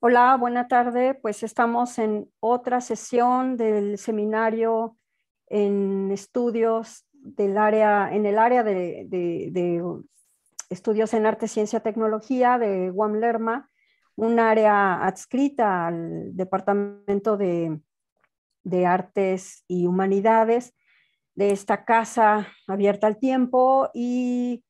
Hola, buena tarde. Pues estamos en otra sesión del seminario en estudios en el área de estudios en arte, ciencia, tecnología de UAM Lerma, un área adscrita al Departamento de Artes y Humanidades de esta casa abierta al tiempo. Y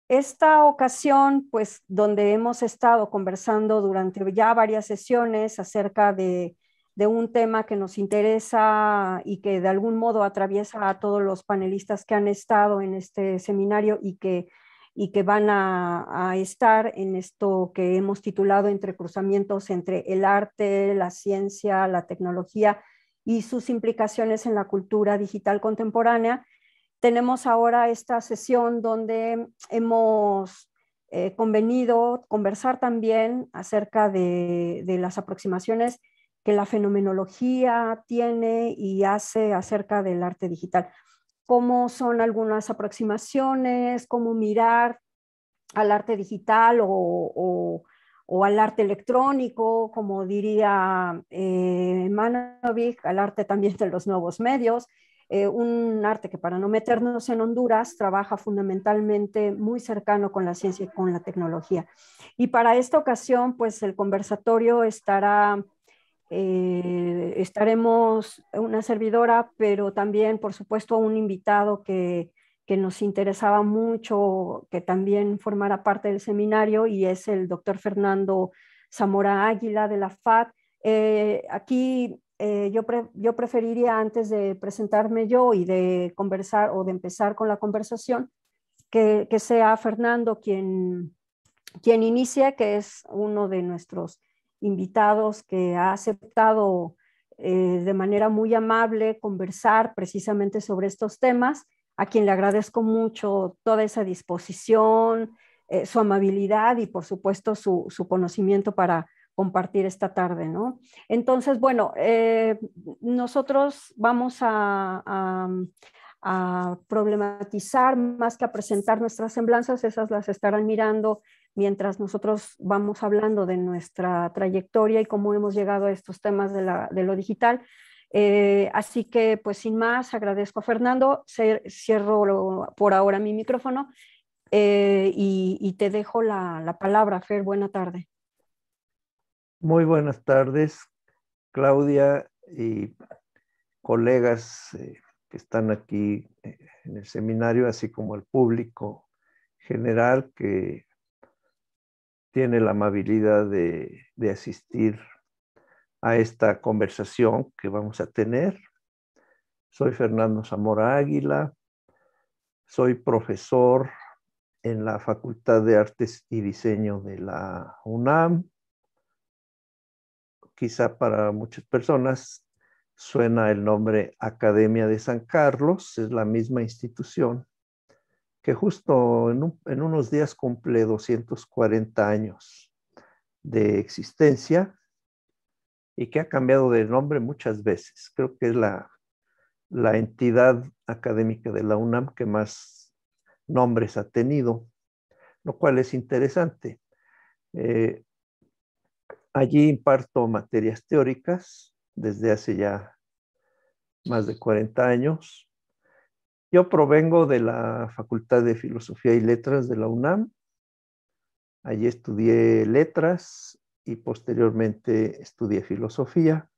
esta ocasión, pues donde hemos estado conversando durante ya varias sesiones acerca de un tema que nos interesa y que de algún modo atraviesa a todos los panelistas que han estado en este seminario y que van a estar en esto que hemos titulado Entrecruzamientos entre el arte, la ciencia, la tecnología y sus implicaciones en la cultura digital contemporánea. Tenemos ahora esta sesión donde hemos convenido conversar también acerca de las aproximaciones que la fenomenología tiene y hace acerca del arte digital. Cómo son algunas aproximaciones, cómo mirar al arte digital o al arte electrónico, como diría Manovich, al arte también de los nuevos medios, un arte que, para no meternos en Honduras, trabaja fundamentalmente muy cercano con la ciencia y con la tecnología. Y para esta ocasión, pues el conversatorio estaremos una servidora, pero también, por supuesto, un invitado que nos interesaba mucho que también formara parte del seminario, y es el doctor Fernando Zamora Águila de la FAD. Yo preferiría, antes de presentarme yo y de conversar o de empezar con la conversación, que sea Fernando quien inicie, que es uno de nuestros invitados que ha aceptado de manera muy amable conversar precisamente sobre estos temas, a quien le agradezco mucho toda esa disposición, su amabilidad y por supuesto su conocimiento para compartir esta tarde, ¿no? Entonces, bueno, nosotros vamos a problematizar más que a presentar nuestras semblanzas. Esas las estarán mirando mientras nosotros vamos hablando de nuestra trayectoria y cómo hemos llegado a estos temas de lo digital. Así que, pues sin más, agradezco a Fernando, cierro por ahora mi micrófono y te dejo la palabra, Fer. Buena tarde. Muy buenas tardes, Claudia y colegas que están aquí en el seminario, así como el público general que tiene la amabilidad de asistir a esta conversación que vamos a tener. Soy Fernando Zamora Águila, soy profesor en la Facultad de Artes y Diseño de la UNAM. Quizá para muchas personas suena el nombre Academia de San Carlos, es la misma institución que justo en unos días cumple 240 años de existencia y que ha cambiado de nombre muchas veces. Creo que es la entidad académica de la UNAM que más nombres ha tenido, lo cual es interesante. Allí imparto materias teóricas desde hace ya más de 40 años. Yo provengo de la Facultad de Filosofía y Letras de la UNAM. Allí estudié letras y posteriormente estudié filosofía,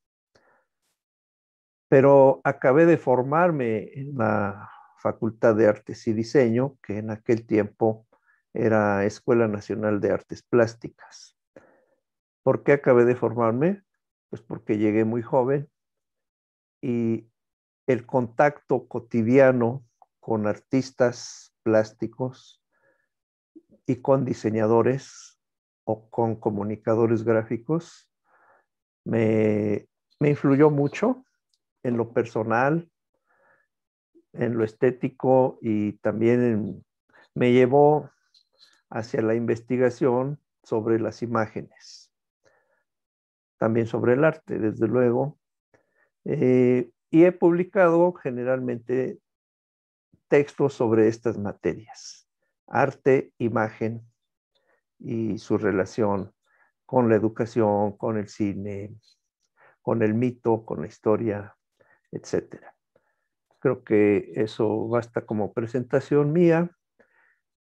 pero acabé de formarme en la Facultad de Artes y Diseño, que en aquel tiempo era Escuela Nacional de Artes Plásticas. ¿Por qué acabé de formarme? Pues porque llegué muy joven y el contacto cotidiano con artistas plásticos y con diseñadores o con comunicadores gráficos me, me influyó mucho en lo personal, en lo estético y también me llevó hacia la investigación sobre las imágenes, también sobre el arte, desde luego. Y he publicado generalmente textos sobre estas materias, arte, imagen y su relación con la educación, con el cine, con el mito, con la historia, etcétera. Creo que eso basta como presentación mía,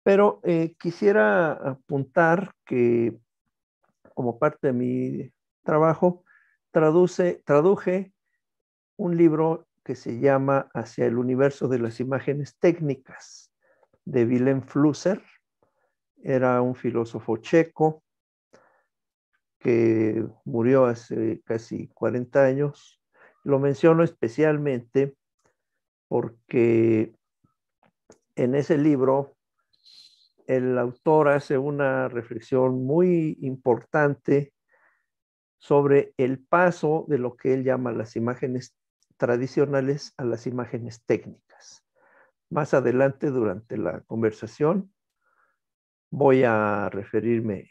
pero quisiera apuntar que como parte de mi trabajo, traduje un libro que se llama Hacia el universo de las imágenes técnicas, de Wilhelm Flusser. Era un filósofo checo que murió hace casi 40 años. Lo menciono especialmente porque en ese libro el autor hace una reflexión muy importante sobre el paso de lo que él llama las imágenes tradicionales a las imágenes técnicas. Más adelante, durante la conversación, voy a referirme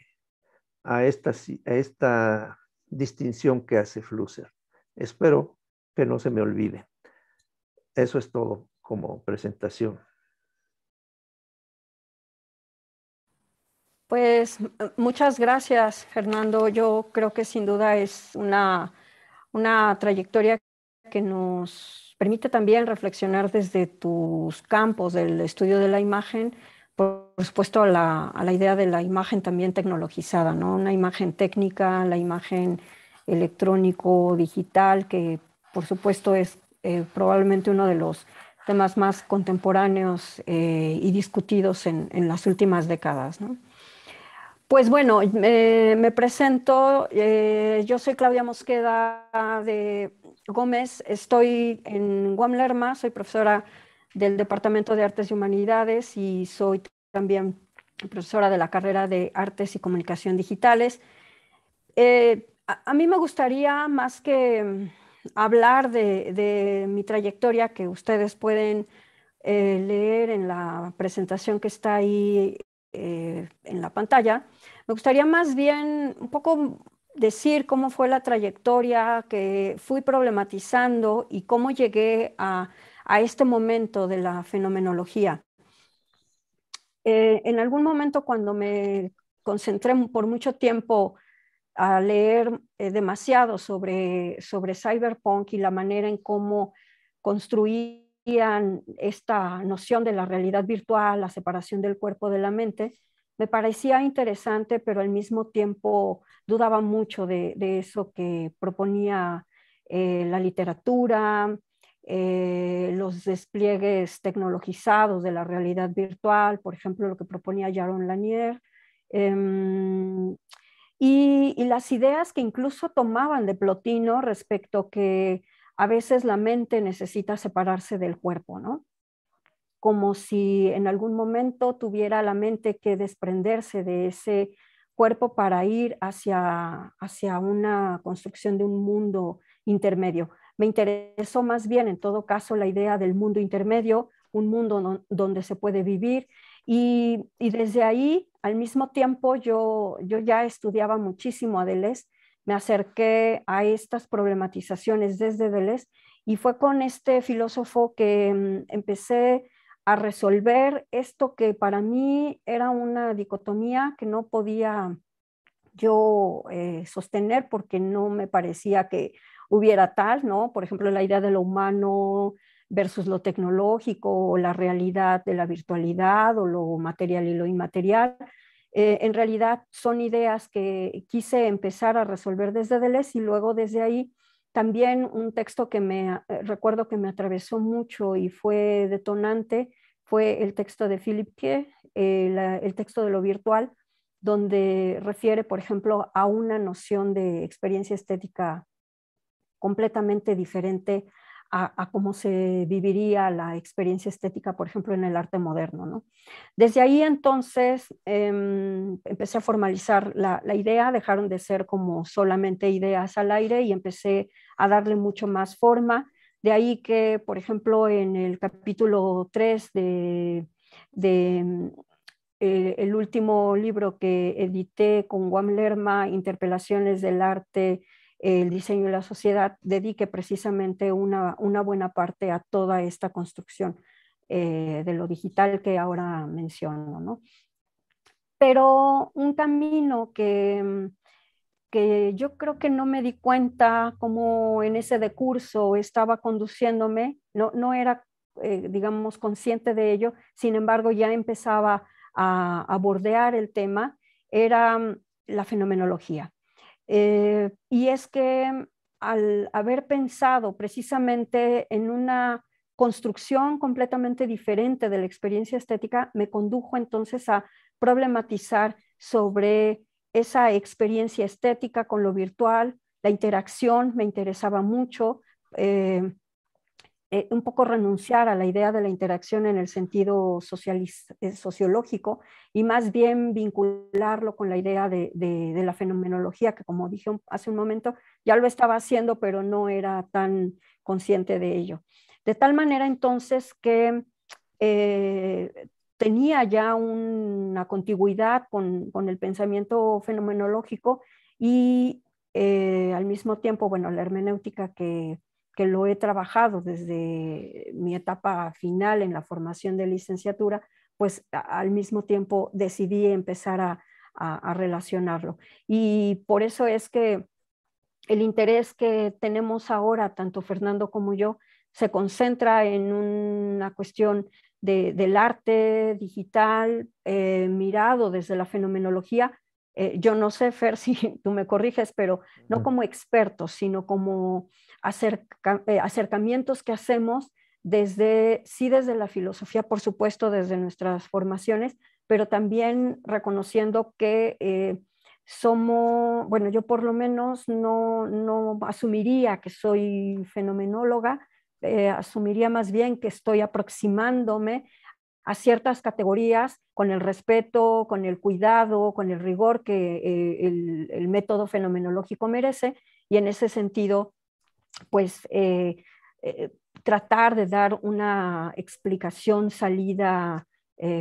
a esta distinción que hace Flusser. Espero que no se me olvide. Eso es todo como presentación. Pues muchas gracias, Fernando. Yo creo que sin duda es una trayectoria que nos permite también reflexionar desde tus campos del estudio de la imagen, por supuesto a la idea de la imagen también tecnologizada, ¿no? Una imagen técnica, la imagen electrónico, digital, que por supuesto es probablemente uno de los temas más contemporáneos y discutidos en las últimas décadas, ¿no? Pues bueno, me presento. Yo soy Claudia Mosqueda de Gómez. Estoy en UAM Lerma, soy profesora del Departamento de Artes y Humanidades y soy también profesora de la carrera de Artes y Comunicación Digitales. A mí me gustaría, más que hablar de mi trayectoria, que ustedes pueden leer en la presentación que está ahí en la pantalla, me gustaría más bien un poco decir cómo fue la trayectoria que fui problematizando y cómo llegué a este momento de la fenomenología. En algún momento cuando me concentré por mucho tiempo a leer demasiado sobre cyberpunk y la manera en cómo construían esta noción de la realidad virtual, la separación del cuerpo de la mente, me parecía interesante, pero al mismo tiempo dudaba mucho de eso que proponía la literatura, los despliegues tecnologizados de la realidad virtual, por ejemplo, lo que proponía Jaron Lanier. Y las ideas que incluso tomaban de Plotino respecto que a veces la mente necesita separarse del cuerpo, ¿no? Como si en algún momento tuviera la mente que desprenderse de ese cuerpo para ir hacia una construcción de un mundo intermedio. Me interesó más bien, en todo caso, la idea del mundo intermedio, un mundo donde se puede vivir y desde ahí, al mismo tiempo, yo ya estudiaba muchísimo a Deleuze, me acerqué a estas problematizaciones desde Deleuze y fue con este filósofo que empecé a resolver esto que para mí era una dicotomía que no podía yo sostener porque no me parecía que hubiera tal, ¿no? Por ejemplo, la idea de lo humano versus lo tecnológico, o la realidad de la virtualidad, o lo material y lo inmaterial. En realidad son ideas que quise empezar a resolver desde Deleuze y luego desde ahí también un texto que recuerdo que me atravesó mucho y fue detonante fue el texto de Philippe Quet, el texto de lo virtual, donde refiere, por ejemplo, a una noción de experiencia estética completamente diferente a cómo se viviría la experiencia estética, por ejemplo, en el arte moderno, ¿no? Desde ahí entonces empecé a formalizar la idea, dejaron de ser como solamente ideas al aire y empecé a darle mucho más forma. De ahí que, por ejemplo, en el capítulo 3 de el último libro que edité con Guam Lerma, Interpelaciones del arte, el diseño y la sociedad, dedique precisamente una buena parte a toda esta construcción de lo digital que ahora menciono, ¿no? Pero un camino que yo creo que no me di cuenta cómo en ese decurso estaba conduciéndome, no era, digamos, consciente de ello, sin embargo ya empezaba a bordear el tema, era la fenomenología. Y es que al haber pensado precisamente en una construcción completamente diferente de la experiencia estética, me condujo entonces a problematizar sobre esa experiencia estética con lo virtual, la interacción me interesaba mucho, eh, un poco renunciar a la idea de la interacción en el sentido sociológico y más bien vincularlo con la idea de la fenomenología, que como dije hace un momento, ya lo estaba haciendo, pero no era tan consciente de ello. De tal manera entonces que tenía ya una contigüidad con el pensamiento fenomenológico y al mismo tiempo, bueno, la hermenéutica que lo he trabajado desde mi etapa final en la formación de licenciatura, pues al mismo tiempo decidí empezar a relacionarlo. Y por eso es que el interés que tenemos ahora, tanto Fernando como yo, se concentra en una cuestión del arte digital mirado desde la fenomenología. Yo no sé, Fer, si tú me corriges, pero no como expertos, sino como acercamientos que hacemos desde, sí desde la filosofía, por supuesto, desde nuestras formaciones, pero también reconociendo que somos, bueno, yo por lo menos no asumiría que soy fenomenóloga, asumiría más bien que estoy aproximándome a ciertas categorías con el respeto, con el cuidado, con el rigor que el método fenomenológico merece, y en ese sentido, pues eh, tratar de dar una explicación salida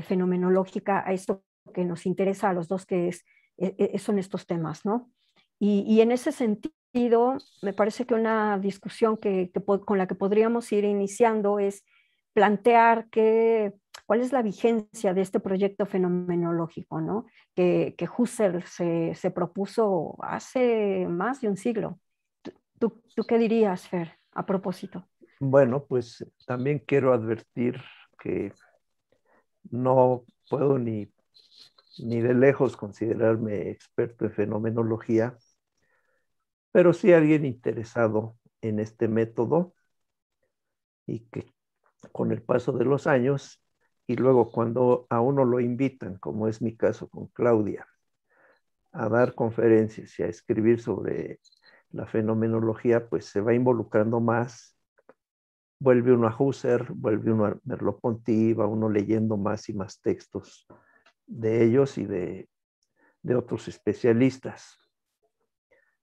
fenomenológica a esto que nos interesa a los dos, que son estos temas, ¿no? Y en ese sentido, me parece que una discusión con la que podríamos ir iniciando es plantear cuál es la vigencia de este proyecto fenomenológico, ¿no? Que Husserl se propuso hace más de un siglo. ¿Tú qué dirías, Fer, a propósito? Bueno, pues también quiero advertir que no puedo ni de lejos considerarme experto en fenomenología, pero sí alguien interesado en este método y que con el paso de los años y luego cuando a uno lo invitan, como es mi caso con Claudia, a dar conferencias y a escribir sobre la fenomenología, pues se va involucrando más, vuelve uno a Husserl, vuelve uno a Merleau-Ponty, va uno leyendo más y más textos de ellos y de otros especialistas.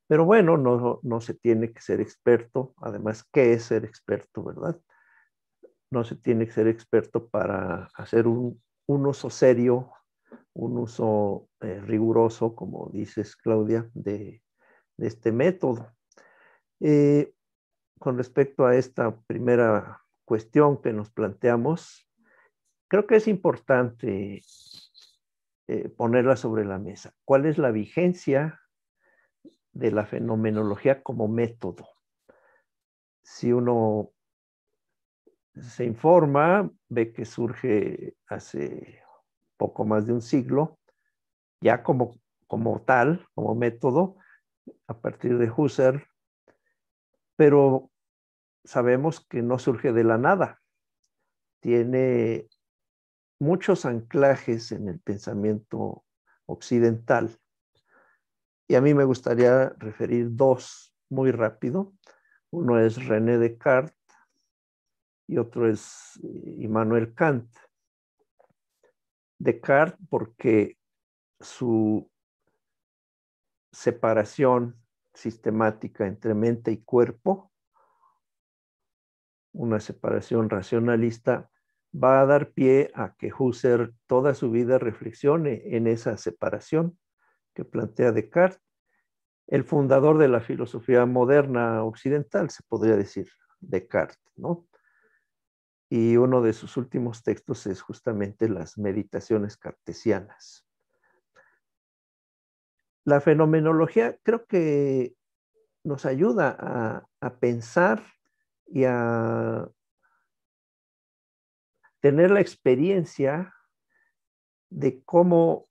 Pero bueno, no se tiene que ser experto. Además, ¿qué es ser experto, verdad? No se tiene que ser experto para hacer un uso serio, un uso riguroso, como dices, Claudia, de este método. Con respecto a esta primera cuestión que nos planteamos, creo que es importante ponerla sobre la mesa. ¿Cuál es la vigencia de la fenomenología como método? Si uno se informa, ve que surge hace poco más de un siglo, ya como tal, como método, a partir de Husserl, pero sabemos que no surge de la nada. Tiene muchos anclajes en el pensamiento occidental. Y a mí me gustaría referir dos muy rápido. Uno es René Descartes y otro es Immanuel Kant. Descartes porque su separación sistemática entre mente y cuerpo, una separación racionalista, va a dar pie a que Husserl toda su vida reflexione en esa separación que plantea Descartes, el fundador de la filosofía moderna occidental, se podría decir, Descartes, ¿no? Y uno de sus últimos textos es justamente las Meditaciones cartesianas. La fenomenología creo que nos ayuda a pensar y a tener la experiencia de cómo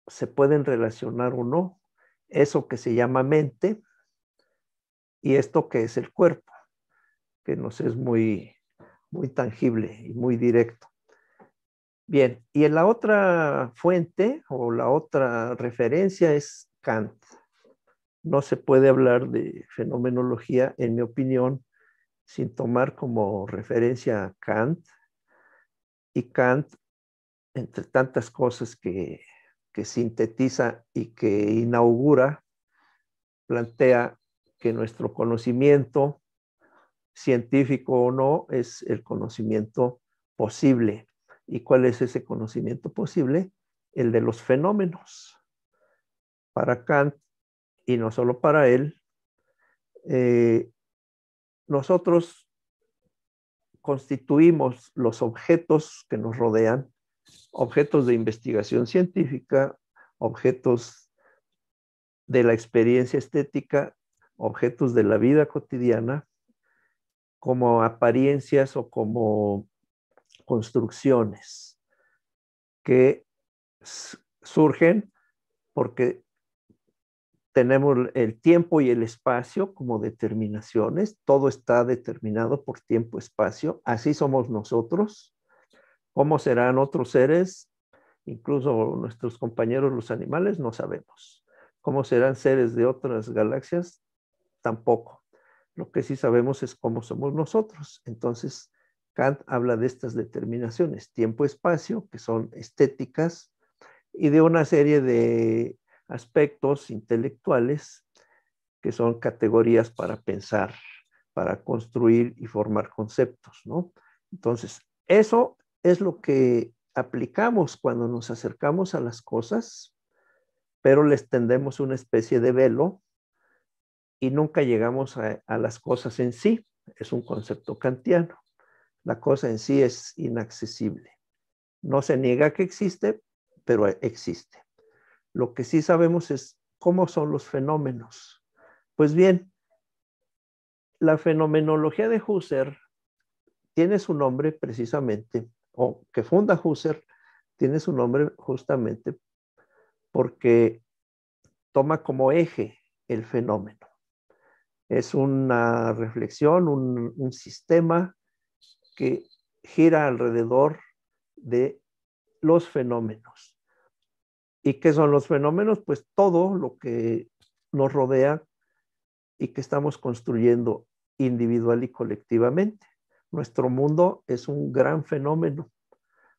se pueden relacionar o no eso que se llama mente y esto que es el cuerpo, que nos es muy, muy tangible y muy directo. Bien, y en la otra fuente o la otra referencia es Kant. No se puede hablar de fenomenología, en mi opinión, sin tomar como referencia a Kant. Y Kant, entre tantas cosas que sintetiza y que inaugura, plantea que nuestro conocimiento, científico o no, es el conocimiento posible. ¿Y cuál es ese conocimiento posible? El de los fenómenos. Para Kant, y no solo para él, nosotros constituimos los objetos que nos rodean, objetos de investigación científica, objetos de la experiencia estética, objetos de la vida cotidiana, como apariencias o como construcciones que surgen porque tenemos el tiempo y el espacio como determinaciones, todo está determinado por tiempo, espacio, así somos nosotros. ¿Cómo serán otros seres? Incluso nuestros compañeros los animales, no sabemos. ¿Cómo serán seres de otras galaxias? Tampoco. Lo que sí sabemos es cómo somos nosotros. Entonces, Kant habla de estas determinaciones, tiempo-espacio, que son estéticas, y de una serie de aspectos intelectuales que son categorías para pensar, para construir y formar conceptos, ¿no? Entonces, eso es lo que aplicamos cuando nos acercamos a las cosas, pero les tendemos una especie de velo y nunca llegamos a las cosas en sí. Es un concepto kantiano. La cosa en sí es inaccesible. No se niega que existe, pero existe. Lo que sí sabemos es cómo son los fenómenos. Pues bien, la fenomenología de Husserl tiene su nombre precisamente, o que funda Husserl, tiene su nombre justamente porque toma como eje el fenómeno. Es una reflexión, un sistema que gira alrededor de los fenómenos. ¿Y qué son los fenómenos? Pues todo lo que nos rodea y que estamos construyendo individual y colectivamente. Nuestro mundo es un gran fenómeno,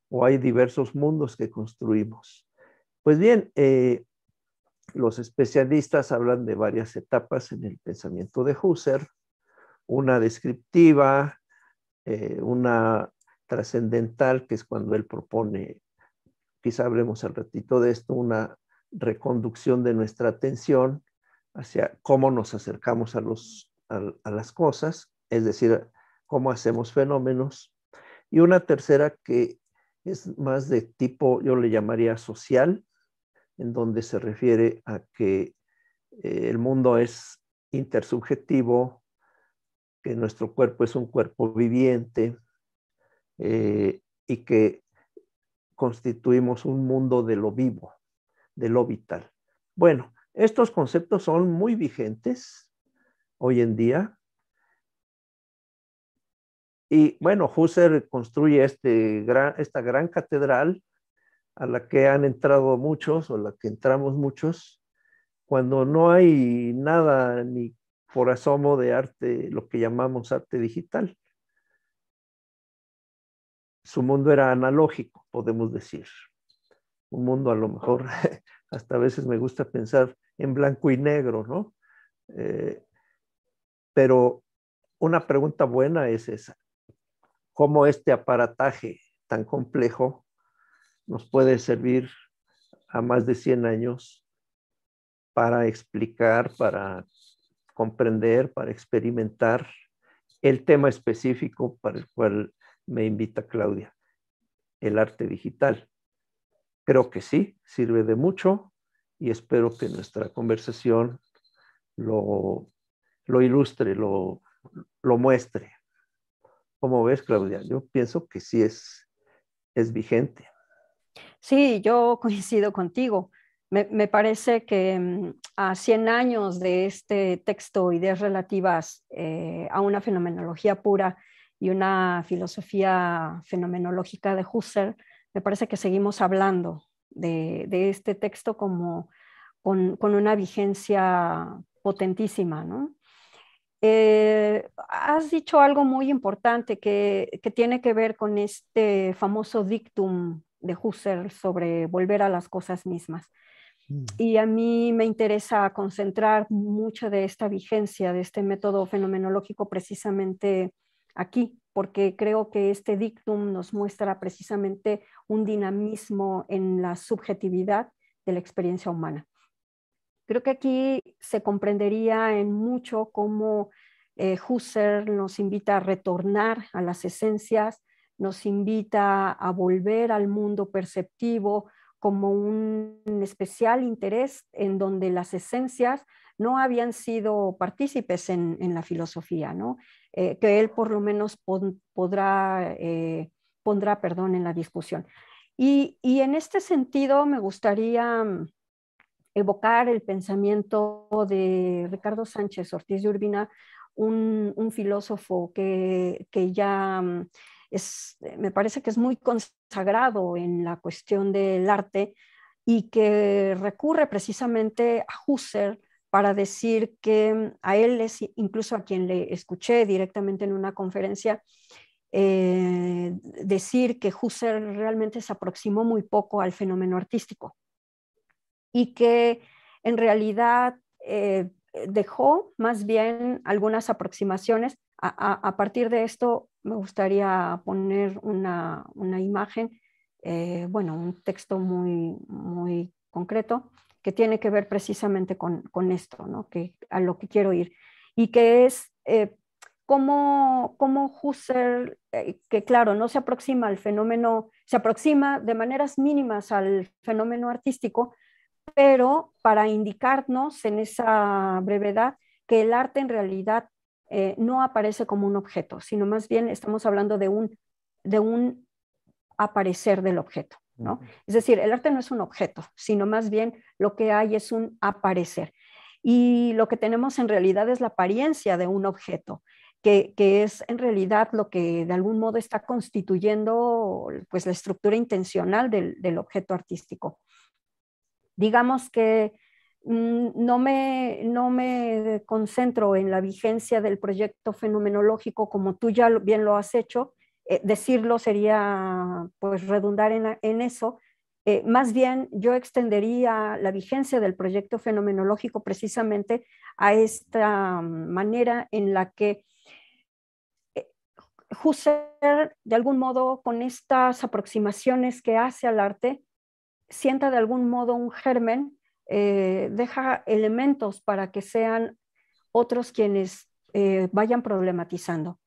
o hay diversos mundos que construimos. Pues bien, los especialistas hablan de varias etapas en el pensamiento de Husserl, una descriptiva, una trascendental, que es cuando él propone, quizá hablemos al ratito de esto, una reconducción de nuestra atención hacia cómo nos acercamos a las cosas, es decir, cómo hacemos fenómenos, y una tercera que es más de tipo, yo le llamaría social, en donde se refiere a que el mundo es intersubjetivo, que nuestro cuerpo es un cuerpo viviente y que constituimos un mundo de lo vivo, de lo vital. Bueno, estos conceptos son muy vigentes hoy en día. Y bueno, Husserl construye esta gran catedral a la que han entrado muchos o a la que entramos muchos, cuando no hay nada ni por asomo de arte, lo que llamamos arte digital. Su mundo era analógico, podemos decir. Un mundo a lo mejor, hasta a veces me gusta pensar en blanco y negro, ¿no? Pero una pregunta buena es esa. ¿Cómo este aparataje tan complejo nos puede servir a más de 100 años para explicar, para comprender, para experimentar el tema específico para el cual me invita Claudia, el arte digital? Creo que sí, sirve de mucho y espero que nuestra conversación lo, lo ilustre, lo muestre. ¿Cómo ves, Claudia? Yo pienso que sí es vigente. Sí, yo coincido contigo. Me parece que a 100 años de este texto, Ideas relativas a una fenomenología pura y una filosofía fenomenológica de Husserl, me parece que seguimos hablando de este texto como con una vigencia potentísima, ¿no? Has dicho algo muy importante que tiene que ver con este famoso dictum de Husserl sobre volver a las cosas mismas. Y a mí me interesa concentrar mucho de esta vigencia, de este método fenomenológico precisamente aquí, porque creo que este dictum nos muestra precisamente un dinamismo en la subjetividad de la experiencia humana. Creo que aquí se comprendería en mucho cómo Husserl nos invita a retornar a las esencias, nos invita a volver al mundo perceptivo como un especial interés en donde las esencias no habían sido partícipes en la filosofía, ¿no? Que él por lo menos pondrá en la discusión. Y en este sentido me gustaría evocar el pensamiento de Ricardo Sánchez Ortiz de Urbina, un filósofo que ya me parece que es muy consagrado en la cuestión del arte y que recurre precisamente a Husserl para decir que a él es incluso a quien le escuché directamente en una conferencia, decir que Husserl realmente se aproximó muy poco al fenómeno artístico y que en realidad dejó más bien algunas aproximaciones. A partir de esto me gustaría poner una imagen, bueno, un texto muy concreto que tiene que ver precisamente con esto, ¿no? A lo que quiero ir. Y que es cómo Husserl, que claro, no se aproxima al fenómeno, se aproxima de maneras mínimas al fenómeno artístico, pero para indicarnos en esa brevedad que el arte en realidad no aparece como un objeto, sino más bien estamos hablando de un aparecer del objeto, ¿no? Es decir, el arte no es un objeto, sino más bien lo que hay es un aparecer. Y lo que tenemos en realidad es la apariencia de un objeto, que es en realidad lo que de algún modo está constituyendo pues, la estructura intencional del objeto artístico. Digamos que no me concentro en la vigencia del proyecto fenomenológico como tú ya bien lo has hecho. Decirlo sería pues redundar en eso. Más bien yo extendería la vigencia del proyecto fenomenológico precisamente a esta manera en la que Husserl, de algún modo, con estas aproximaciones que hace al arte, sienta de algún modo un germen, deja elementos para que sean otros quienes vayan problematizando.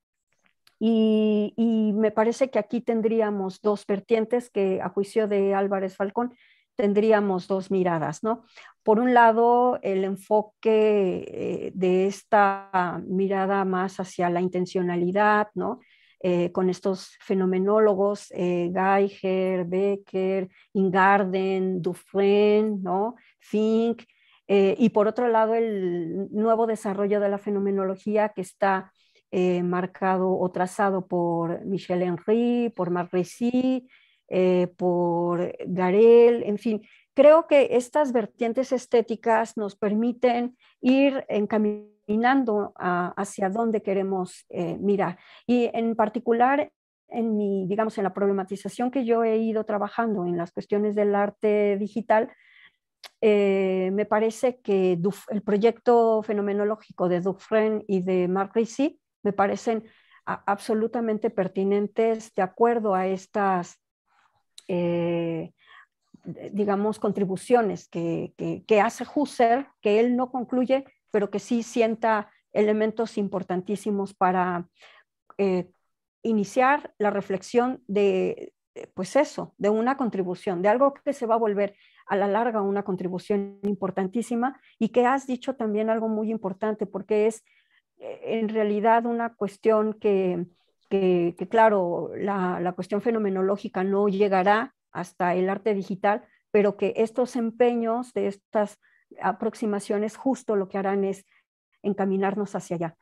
Y me parece que aquí tendríamos dos vertientes que a juicio de Álvarez Falcón tendríamos dos miradas, ¿no? Por un lado, el enfoque de esta mirada más hacia la intencionalidad, ¿no? Con estos fenomenólogos, Geiger, Becker, Ingarden, Dufresne, ¿no? Fink, y por otro lado, el nuevo desarrollo de la fenomenología que está marcado o trazado por Michel Henry, por Marc Rissy, por Garel, en fin. Creo que estas vertientes estéticas nos permiten ir encaminando hacia dónde queremos mirar. Y en particular, digamos, en la problematización que yo he ido trabajando en las cuestiones del arte digital, me parece que el proyecto fenomenológico de Dufresne y de Marc Rissy me parecen absolutamente pertinentes de acuerdo a estas, digamos, contribuciones que hace Husserl, que él no concluye, pero que sí sienta elementos importantísimos para iniciar la reflexión de, pues eso, de una contribución, de algo que se va a volver a la larga una contribución importantísima y que has dicho también algo muy importante porque es en realidad una cuestión que claro, la cuestión fenomenológica no llegará hasta el arte digital, pero que estos empeños de estas aproximaciones justo lo que harán es encaminarnos hacia allá.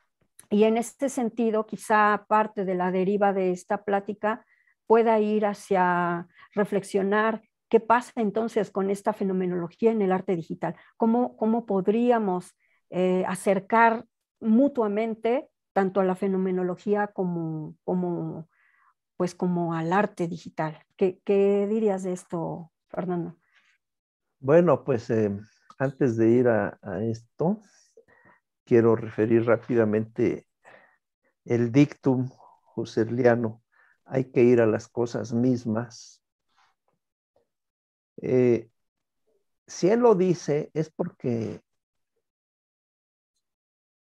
Y en este sentido, quizá parte de la deriva de esta plática pueda ir hacia reflexionar qué pasa entonces con esta fenomenología en el arte digital, cómo podríamos acercar mutuamente tanto a la fenomenología pues como al arte digital. ¿Qué dirías de esto, Fernando? Bueno, pues antes de ir a esto, quiero referir rápidamente el dictum husserliano. Hay que ir a las cosas mismas. Si él lo dice es porque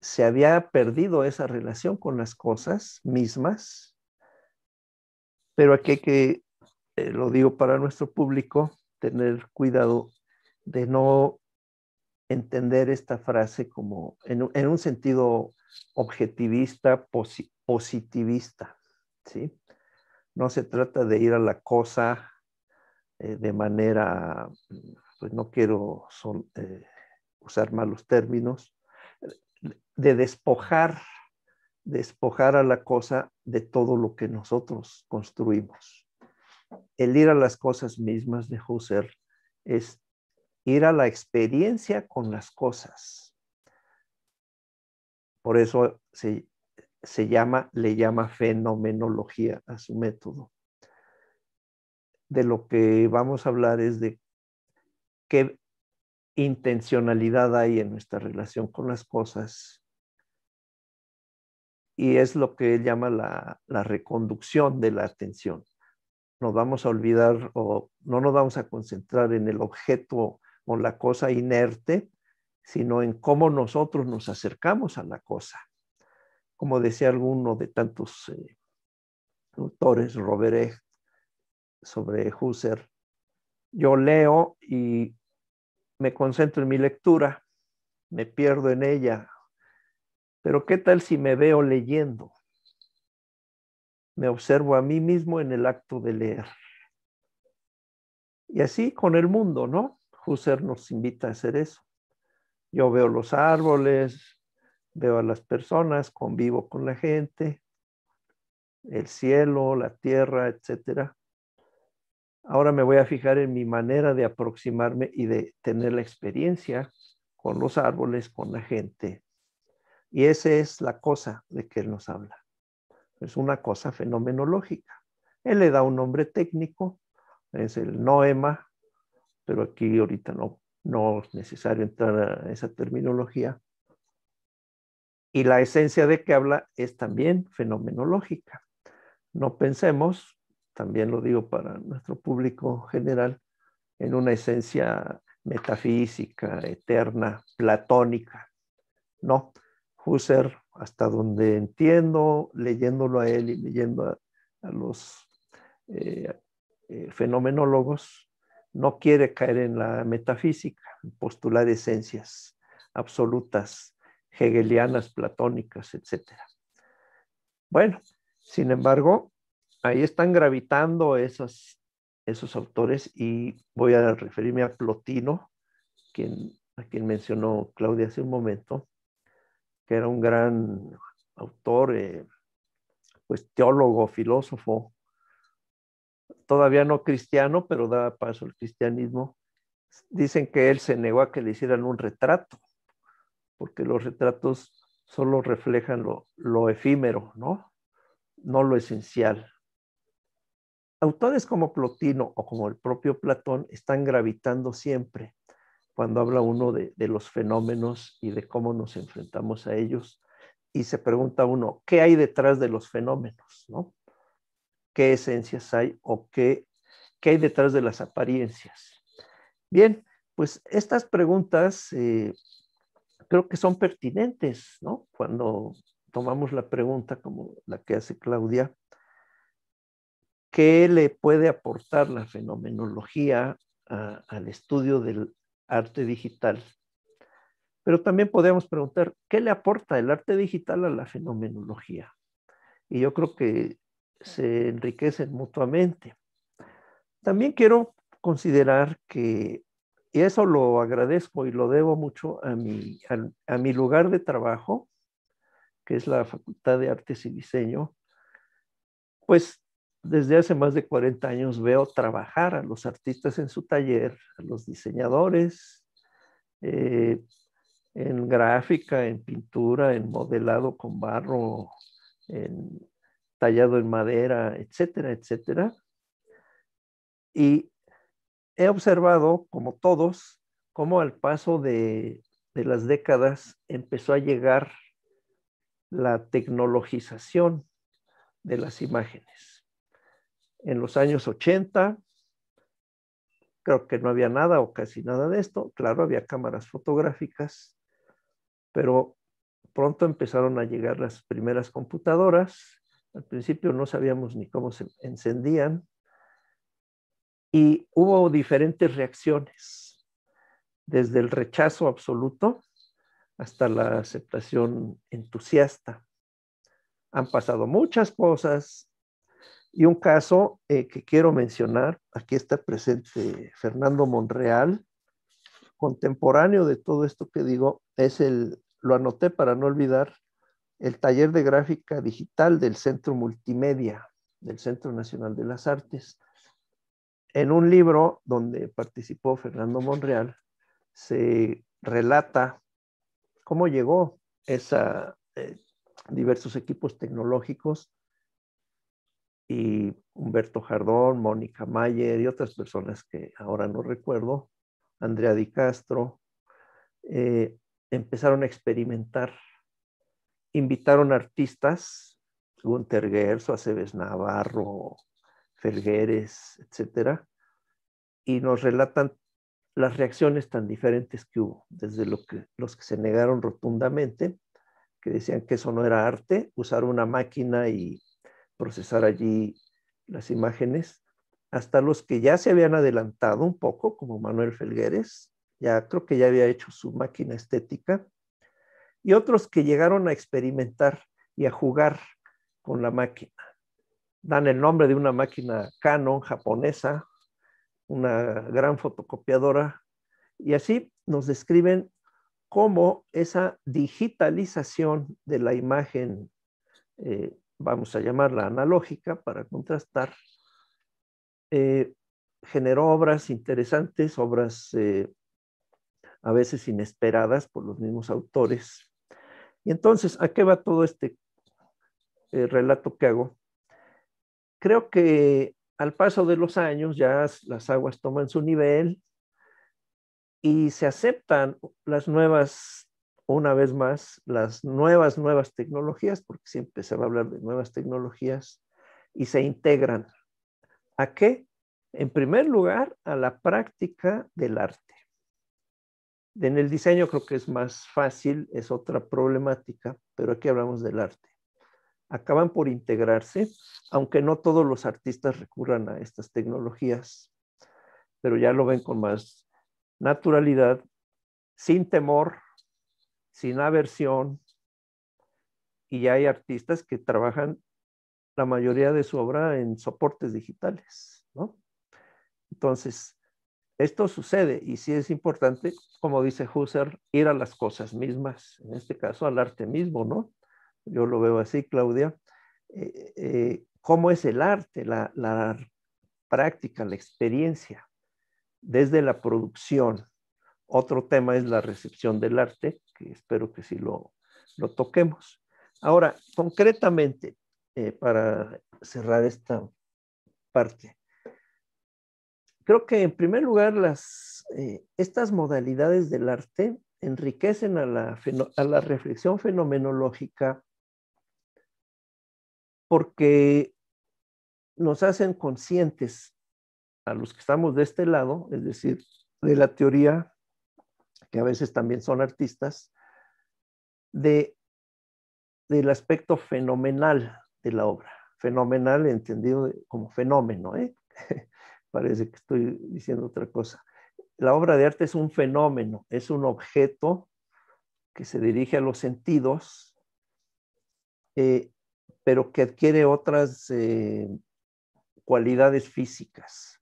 se había perdido esa relación con las cosas mismas, pero aquí hay que, lo digo para nuestro público, tener cuidado de no entender esta frase como en un sentido objetivista, positivista, ¿sí? No se trata de ir a la cosa de manera, pues no quiero usar malos términos, de despojar a la cosa de todo lo que nosotros construimos. El ir a las cosas mismas de Husserl es ir a la experiencia con las cosas. Por eso le llama fenomenología a su método. De lo que vamos a hablar es de qué intencionalidad hay en nuestra relación con las cosas. Y es lo que él llama la reconducción de la atención. Nos vamos a olvidar o no nos vamos a concentrar en el objeto o la cosa inerte, sino en cómo nosotros nos acercamos a la cosa. Como decía alguno de tantos autores, Robert Echt, sobre Husserl, yo leo y me concentro en mi lectura, me pierdo en ella, pero ¿qué tal si me veo leyendo? Me observo a mí mismo en el acto de leer. Y así con el mundo, ¿no? Husserl nos invita a hacer eso. Yo veo los árboles, veo a las personas, convivo con la gente, el cielo, la tierra, etcétera. Ahora me voy a fijar en mi manera de aproximarme y de tener la experiencia con los árboles, con la gente. Y esa es la cosa de que él nos habla. Es una cosa fenomenológica. Él le da un nombre técnico, es el noema, pero aquí ahorita no es necesario entrar a esa terminología. Y la esencia de que habla es también fenomenológica. No pensemos, también lo digo para nuestro público general, en una esencia metafísica, eterna, platónica. No, Husserl, hasta donde entiendo, leyéndolo a él y leyendo a los fenomenólogos, no quiere caer en la metafísica, postular esencias absolutas, hegelianas, platónicas, etc. Bueno, sin embargo, ahí están gravitando esos autores y voy a referirme a Plotino, a quien mencionó Claudia hace un momento, que era un gran autor, pues teólogo, filósofo, todavía no cristiano, pero daba paso al cristianismo. Dicen que él se negó a que le hicieran un retrato, porque los retratos solo reflejan lo efímero, ¿no? No lo esencial. Autores como Plotino o como el propio Platón están gravitando siempre cuando habla uno de los fenómenos y de cómo nos enfrentamos a ellos. Y se pregunta uno, ¿qué hay detrás de los fenómenos? ¿No? ¿Qué esencias hay o qué hay detrás de las apariencias? Bien, pues estas preguntas creo que son pertinentes, ¿no? Cuando tomamos la pregunta como la que hace Claudia, ¿qué le puede aportar la fenomenología al estudio del arte digital. Pero también podemos preguntar, ¿qué le aporta el arte digital a la fenomenología? Y yo creo que se enriquecen mutuamente. También quiero considerar que, y eso lo agradezco y lo debo mucho a mi lugar de trabajo, que es la Facultad de Artes y Diseño, pues desde hace más de 40 años veo trabajar a los artistas en su taller, a los diseñadores, en gráfica, en pintura, en modelado con barro, en tallado en madera, etcétera, etcétera. Y he observado, como todos, cómo al paso de las décadas empezó a llegar la tecnologización de las imágenes. En los años 80, creo que no había nada o casi nada de esto. Claro, había cámaras fotográficas, pero pronto empezaron a llegar las primeras computadoras. Al principio no sabíamos ni cómo se encendían y hubo diferentes reacciones, desde el rechazo absoluto hasta la aceptación entusiasta. Han pasado muchas cosas y un caso que quiero mencionar, aquí está presente Fernando Monreal, contemporáneo de todo esto que digo, lo anoté para no olvidar, el taller de gráfica digital del Centro Multimedia, del Centro Nacional de las Artes. En un libro donde participó Fernando Monreal, se relata cómo llegó diversos equipos tecnológicos y Humberto Jardón, Mónica Mayer y otras personas que ahora no recuerdo, Andrea Di Castro, empezaron a experimentar. Invitaron artistas, Gunter Gerso, Aceves Navarro, Felgueres, etcétera, y nos relatan las reacciones tan diferentes que hubo, desde los que se negaron rotundamente, que decían que eso no era arte, usar una máquina y procesar allí las imágenes, hasta los que ya se habían adelantado un poco, como Manuel Felgueres, ya creo que ya había hecho su máquina estética, y otros que llegaron a experimentar y a jugar con la máquina. Dan el nombre de una máquina Canon japonesa, una gran fotocopiadora, y así nos describen cómo esa digitalización de la imagen, vamos a llamarla analógica para contrastar, generó obras interesantes, obras a veces inesperadas por los mismos autores. Y entonces, ¿a qué va todo este relato que hago? Creo que al paso de los años ya las aguas toman su nivel y se aceptan las nuevas, una vez más, las nuevas tecnologías, porque siempre se va a hablar de nuevas tecnologías, y se integran. ¿A qué? En primer lugar, a la práctica del arte. En el diseño creo que es más fácil, es otra problemática, pero aquí hablamos del arte. Acaban por integrarse, aunque no todos los artistas recurran a estas tecnologías, pero ya lo ven con más naturalidad, sin temor, sin aversión, y ya hay artistas que trabajan la mayoría de su obra en soportes digitales, ¿no? Entonces, esto sucede y sí es importante, como dice Husserl, ir a las cosas mismas, en este caso al arte mismo, ¿no? Yo lo veo así, Claudia. ¿Cómo es el arte, la práctica, la experiencia, desde la producción? Otro tema es la recepción del arte, que espero que sí lo toquemos. Ahora, concretamente, para cerrar esta parte, creo que en primer lugar estas modalidades del arte enriquecen a la reflexión fenomenológica porque nos hacen conscientes a los que estamos de este lado, es decir, de la teoría, que a veces también son artistas, del aspecto fenomenal de la obra. Fenomenal entendido como fenómeno, ¿eh? parece que estoy diciendo otra cosa. La obra de arte es un fenómeno, es un objeto que se dirige a los sentidos, pero que adquiere otras cualidades físicas.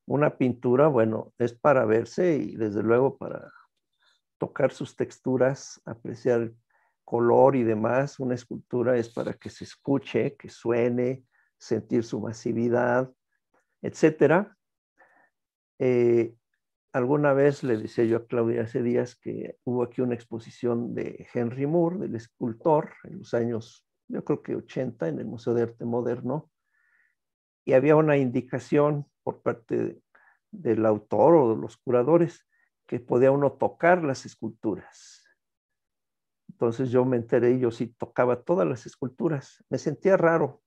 Una pintura, bueno, es para verse y desde luego para tocar sus texturas, apreciar color y demás. Una escultura es para que se escuche, que suene, sentir su masividad, etcétera. Alguna vez le decía yo a Claudia hace días que hubo aquí una exposición de Henry Moore, del escultor, en los años, yo creo que 80, en el Museo de Arte Moderno, y había una indicación por parte del autor o de los curadores que podía uno tocar las esculturas. Entonces yo me enteré y yo sí tocaba todas las esculturas. Me sentía raro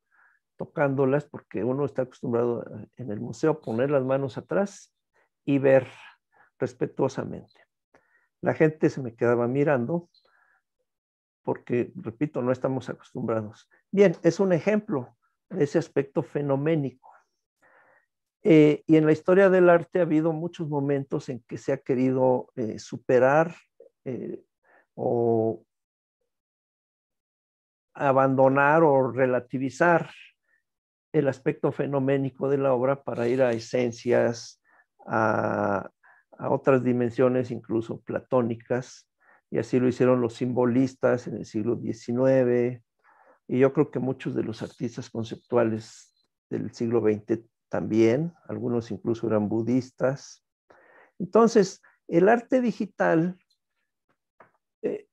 tocándolas porque uno está acostumbrado en el museo a poner las manos atrás y ver respetuosamente. La gente se me quedaba mirando porque, repito, no estamos acostumbrados. Bien, es un ejemplo de ese aspecto fenoménico. Y en la historia del arte ha habido muchos momentos en que se ha querido superar o abandonar o relativizar el aspecto fenoménico de la obra para ir a esencias, a otras dimensiones, incluso platónicas, y así lo hicieron los simbolistas en el siglo XIX, y yo creo que muchos de los artistas conceptuales del siglo XX también, algunos incluso eran budistas. Entonces, el arte digital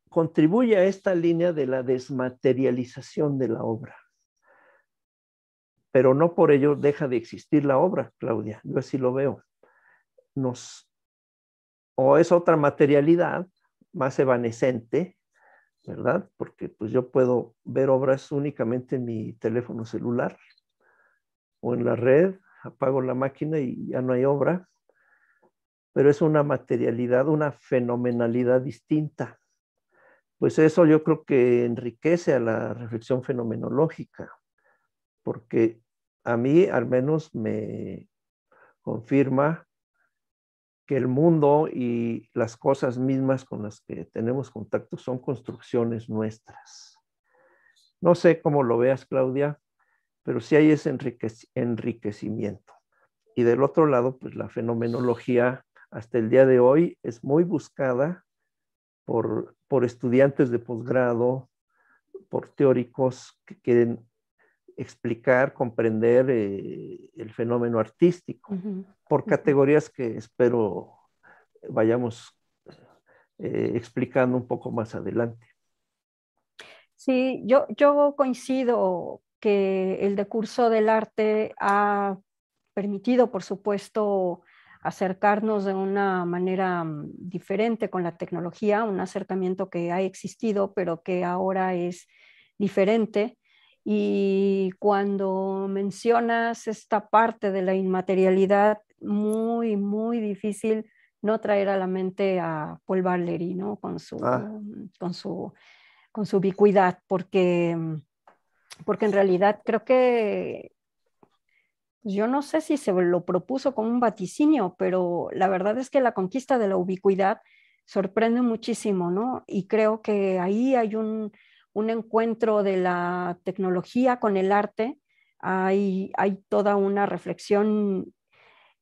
contribuye a esta línea de la desmaterialización de la obra. Pero no por ello deja de existir la obra, Claudia. Yo así lo veo. O es otra materialidad más evanescente, ¿verdad? Porque pues yo puedo ver obras únicamente en mi teléfono celular o en la red, apago la máquina y ya no hay obra, pero es una materialidad, una fenomenalidad distinta. Pues eso yo creo que enriquece a la reflexión fenomenológica, porque a mí al menos me confirma que el mundo y las cosas mismas con las que tenemos contacto son construcciones nuestras. No sé cómo lo veas, Claudia, pero sí hay ese enriquecimiento. Y del otro lado, pues la fenomenología hasta el día de hoy es muy buscada por estudiantes de posgrado, por teóricos que quieren explicar, comprender el fenómeno artístico, por categorías que espero vayamos explicando un poco más adelante. Sí, yo coincido que el decurso del arte ha permitido, por supuesto, acercarnos de una manera diferente con la tecnología, un acercamiento que ha existido, pero que ahora es diferente. Y cuando mencionas esta parte de la inmaterialidad, muy, muy difícil no traer a la mente a Paul Valéry, ¿no? Con su ubicuidad, porque en realidad creo que yo no sé si se lo propuso como un vaticinio, pero la verdad es que la conquista de la ubicuidad sorprende muchísimo, ¿no? Y creo que ahí hay un encuentro de la tecnología con el arte, hay toda una reflexión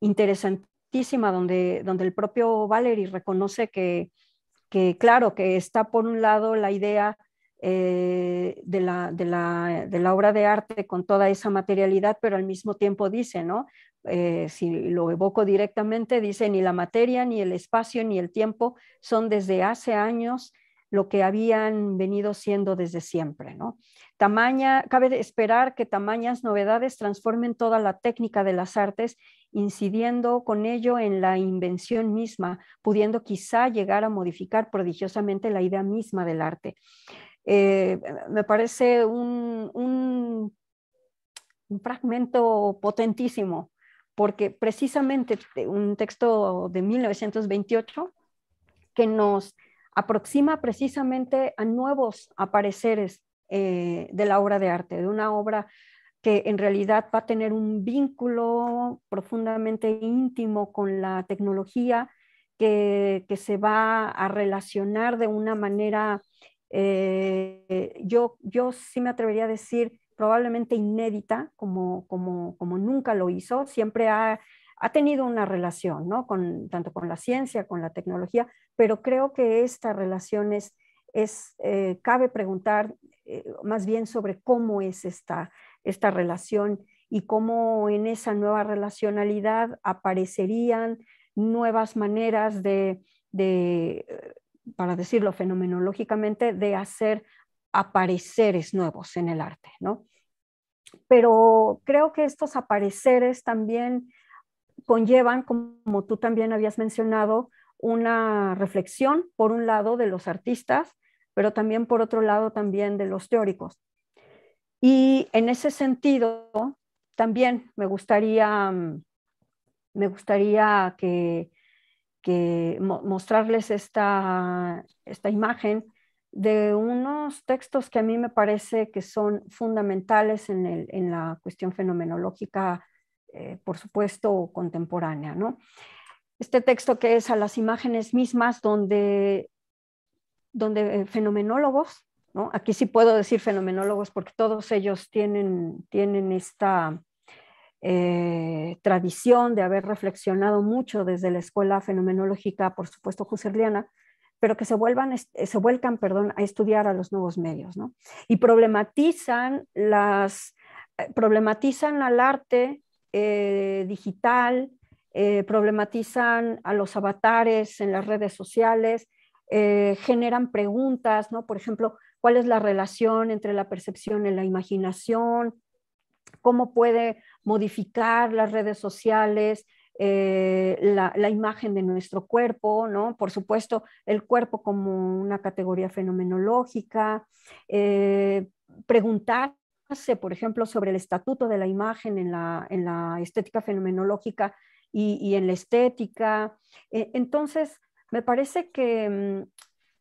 interesantísima donde el propio Valery reconoce que claro, que está por un lado la idea de la obra de arte con toda esa materialidad, pero al mismo tiempo dice, ¿no? Si lo evoco directamente, dice, ni la materia, ni el espacio, ni el tiempo son desde hace años lo que habían venido siendo desde siempre, ¿no? Cabe esperar que tamañas novedades transformen toda la técnica de las artes, incidiendo con ello en la invención misma, pudiendo quizá llegar a modificar prodigiosamente la idea misma del arte. Me parece un fragmento potentísimo, porque precisamente un texto de 1928 que nos aproxima precisamente a nuevos apareceres de la obra de arte, de una obra que en realidad va a tener un vínculo profundamente íntimo con la tecnología, que se va a relacionar de una manera, yo sí me atrevería a decir, probablemente inédita, como nunca lo hizo. Siempre ha tenido una relación, ¿no? Tanto con la ciencia, con la tecnología, pero creo que esta relación cabe preguntar más bien sobre cómo es esta relación y cómo en esa nueva relacionalidad aparecerían nuevas maneras para decirlo fenomenológicamente, de hacer apareceres nuevos en el arte, ¿no? Pero creo que estos apareceres también conllevan, como tú también habías mencionado, una reflexión, por un lado, de los artistas, pero también por otro lado también de los teóricos. Y en ese sentido, también me gustaría mostrarles esta imagen de unos textos que a mí me parece que son fundamentales en la cuestión fenomenológica, por supuesto, contemporánea, ¿no? Este texto que es A las imágenes mismas, donde fenomenólogos, ¿no? Aquí sí puedo decir fenomenólogos porque todos ellos tienen esta tradición de haber reflexionado mucho desde la escuela fenomenológica, por supuesto husserliana, pero que se vuelcan a estudiar a los nuevos medios, ¿no? Y problematizan al arte digital, problematizan a los avatares en las redes sociales, generan preguntas, ¿no? Por ejemplo, ¿cuál es la relación entre la percepción y la imaginación? ¿Cómo puede modificar las redes sociales la imagen de nuestro cuerpo, ¿no? Por supuesto, el cuerpo como una categoría fenomenológica, preguntarse, por ejemplo, sobre el estatuto de la imagen en la estética fenomenológica y en la estética. Entonces, me parece que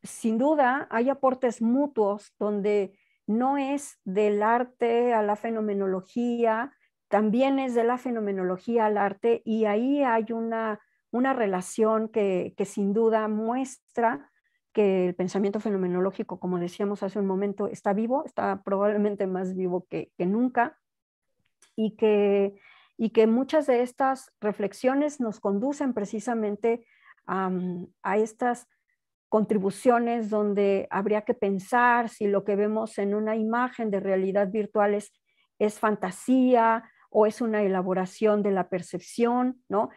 sin duda hay aportes mutuos donde no es del arte a la fenomenología, también es de la fenomenología al arte, y ahí hay una relación que sin duda muestra que el pensamiento fenomenológico, como decíamos hace un momento, está vivo, está probablemente más vivo que nunca, y que muchas de estas reflexiones nos conducen precisamente a estas contribuciones donde habría que pensar si lo que vemos en una imagen de realidad virtual es fantasía o es una elaboración de la percepción, ¿no?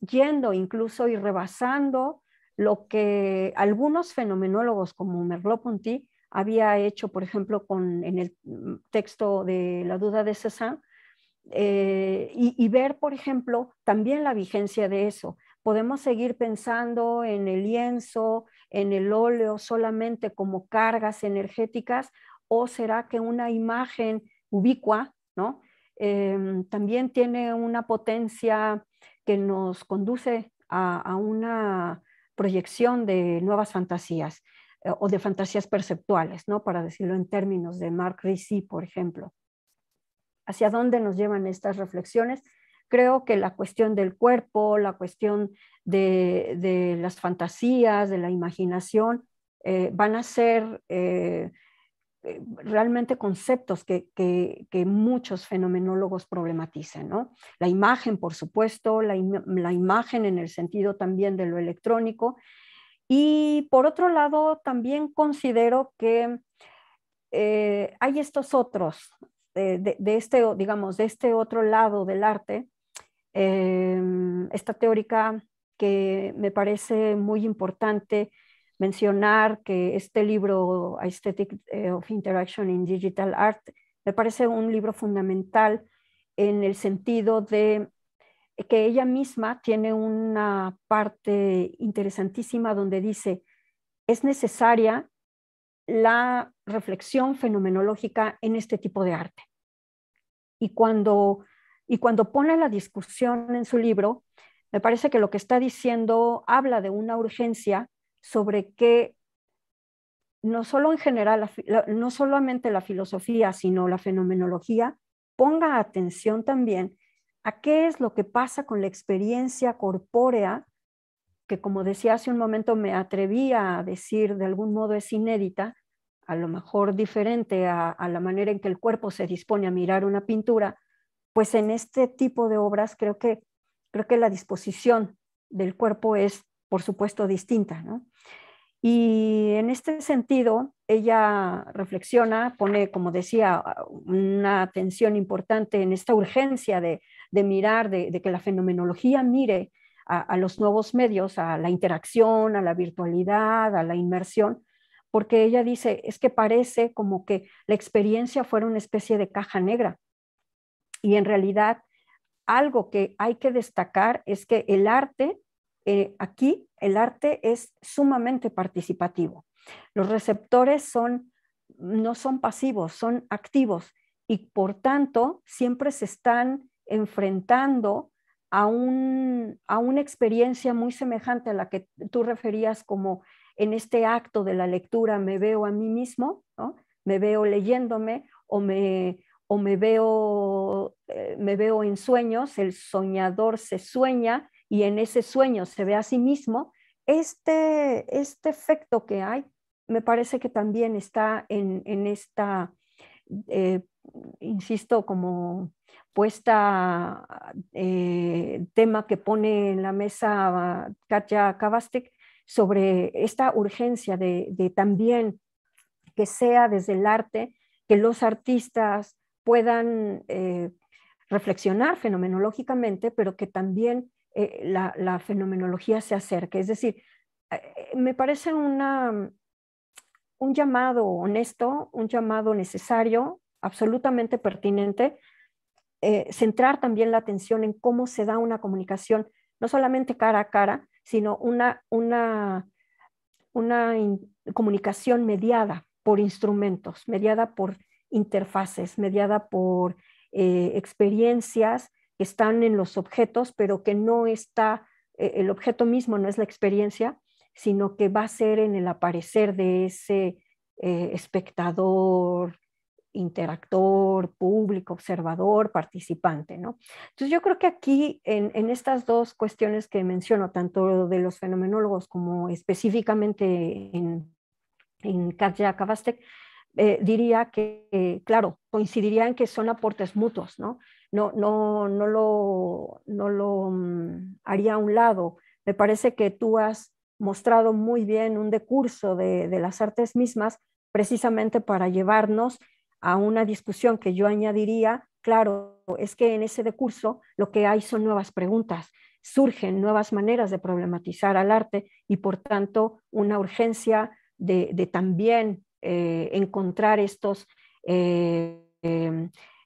Yendo incluso y rebasando lo que algunos fenomenólogos como Merleau-Ponty había hecho, por ejemplo, en el texto de La duda de Cézanne, y ver, por ejemplo, también la vigencia de eso. Podemos seguir pensando en el lienzo, en el óleo solamente como cargas energéticas, o será que una imagen ubicua, ¿no? También tiene una potencia que nos conduce a una proyección de nuevas fantasías o de fantasías perceptuales, ¿no? Para decirlo en términos de Marc Rissy, por ejemplo. ¿Hacia dónde nos llevan estas reflexiones? Creo que la cuestión del cuerpo, la cuestión de las fantasías, de la imaginación, van a ser realmente conceptos que muchos fenomenólogos problematizan, ¿no? La imagen, por supuesto, la imagen en el sentido también de lo electrónico. Y por otro lado, también considero que hay estos otros, digamos, de este otro lado del arte, esta teórica que me parece muy importante mencionar, que este libro, Aesthetic of Interaction in Digital Art, me parece un libro fundamental en el sentido de que ella misma tiene una parte interesantísima donde dice, es necesaria la reflexión fenomenológica en este tipo de arte. Y cuando pone la discusión en su libro, me parece que lo que está diciendo habla de una urgencia sobre que no solo en general, no solamente la filosofía, sino la fenomenología ponga atención también a qué es lo que pasa con la experiencia corpórea, que como decía hace un momento me atreví a decir de algún modo es inédita, a lo mejor diferente a la manera en que el cuerpo se dispone a mirar una pintura, pues en este tipo de obras creo que la disposición del cuerpo es, por supuesto, distinta, ¿no? Y en este sentido, ella reflexiona, pone, como decía, una atención importante en esta urgencia de mirar, de que la fenomenología mire a los nuevos medios, a la interacción, a la virtualidad, a la inmersión, porque ella dice, es que parece como que la experiencia fuera una especie de caja negra. Y en realidad, algo que hay que destacar es que el arte, aquí el arte es sumamente participativo. Los receptores no son pasivos, son activos y por tanto siempre se están enfrentando a una experiencia muy semejante a la que tú referías como en este acto de la lectura me veo a mí mismo, ¿no? Me veo leyéndome o me veo en sueños, el soñador se sueña y en ese sueño se ve a sí mismo. Este efecto que hay me parece que también está en esta, eh, insisto, como puesta tema que pone en la mesa Katja Kabastek sobre esta urgencia de también que sea desde el arte, que los artistas puedan reflexionar fenomenológicamente, pero que también la fenomenología se acerque. Es decir, me parece un llamado honesto, un llamado necesario, absolutamente pertinente, centrar también la atención en cómo se da una comunicación, no solamente cara a cara, sino una comunicación mediada por instrumentos, mediada por interfaces, mediada por experiencias que están en los objetos, pero que no está, el objeto mismo no es la experiencia, sino que va a ser en el aparecer de ese espectador, interactor, público, observador, participante, ¿no? Entonces yo creo que aquí en estas dos cuestiones que menciono, tanto de los fenomenólogos como específicamente en Katja Kabastek, diría que, claro, coincidiría en que son aportes mutuos, ¿no? No lo haría a un lado. Me parece que tú has mostrado muy bien un decurso de las artes mismas precisamente para llevarnos a una discusión que yo añadiría, claro, es que en ese decurso lo que hay son nuevas preguntas, surgen nuevas maneras de problematizar al arte y por tanto una urgencia de también encontrar estos